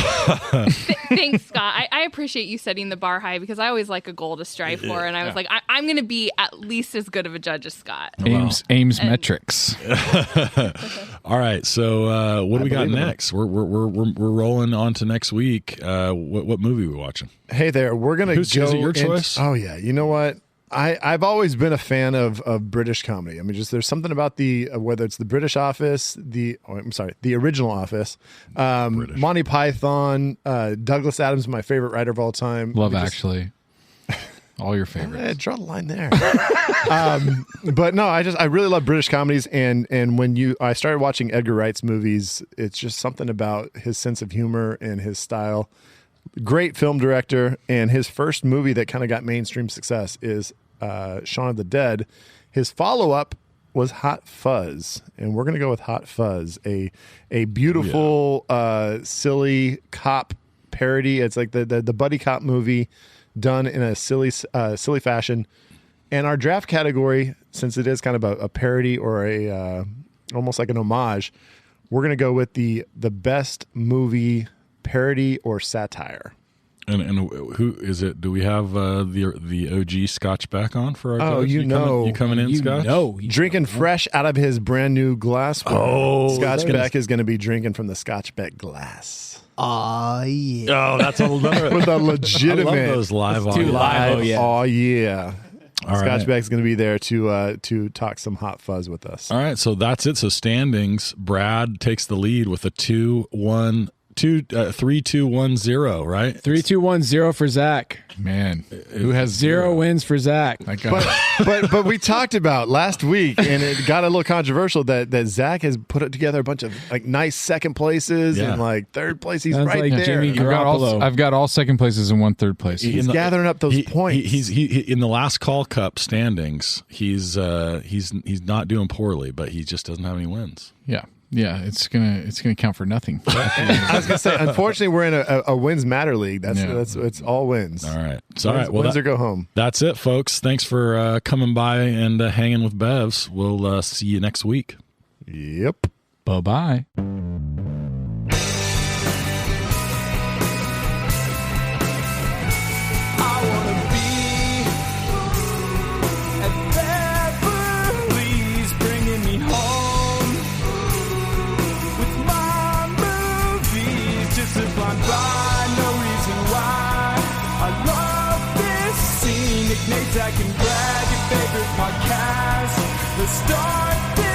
Thanks, Scott. I appreciate you setting the bar high because I always like a goal to strive for, and I was like, I'm going to be at least as good of a judge as Scott. Ames metrics. All right, so what do we got next? We're rolling on to next week. What movie are we watching? Hey there, we're gonna go. Is it your choice? Oh yeah, you know what? I've always been a fan of British comedy. I mean, just there's something about the whether it's the British Office, the original Office, Monty Python, Douglas Adams, my favorite writer of all time. Love Actually. All your favorites. Draw the line there. But no, I really love British comedies, and when I started watching Edgar Wright's movies, it's just something about his sense of humor and his style. Great film director, and his first movie that kind of got mainstream success is Shaun of the Dead. His follow-up was Hot Fuzz, and we're going to go with Hot Fuzz, a beautiful, silly cop parody. It's like the buddy cop movie done in a silly fashion. And our draft category, since it is kind of a parody or a almost like an homage, we're going to go with the best movie parody or satire. And who is it? Do we have the OG Scotch back on for our judge? Oh, you coming in, Scotch? Drinking fresh out of his brand new glass. Scotch Beck is going to be drinking from the Scotch Beck glass. Oh yeah. Oh, that's another with a legitimate. I love those live. Oh yeah. All Scotch right. Beck's going to be there to talk some Hot Fuzz with us. All right, so that's it. So standings, Brad takes the lead with a 2-1 3-2-1-0, right? 3-2-1-0 for Zach. Man, who has Zero wins for Zach. That guy. But we talked about last week, and it got a little controversial that Zach has put together a bunch of like nice second places and like third place. He's Sounds right like there. Jimmy Garoppolo. I've got all second places and 1 third place. He's gathering up those points. He's in the last call cup standings. He's not doing poorly, but he just doesn't have any wins. Yeah, it's gonna count for nothing. I was gonna say, unfortunately, we're in a wins matter league. That's it's all wins. All right, so well, wins or go home. That's it, folks. Thanks for coming by and hanging with Bevs. We'll see you next week. Yep. Bye-bye. I wanna be at Beverly's, bringing me home with my movies, just a blind by, no reason why. I love this scene. Nick, Nate, Zach, and Brad, your favorite podcast. Let's start this.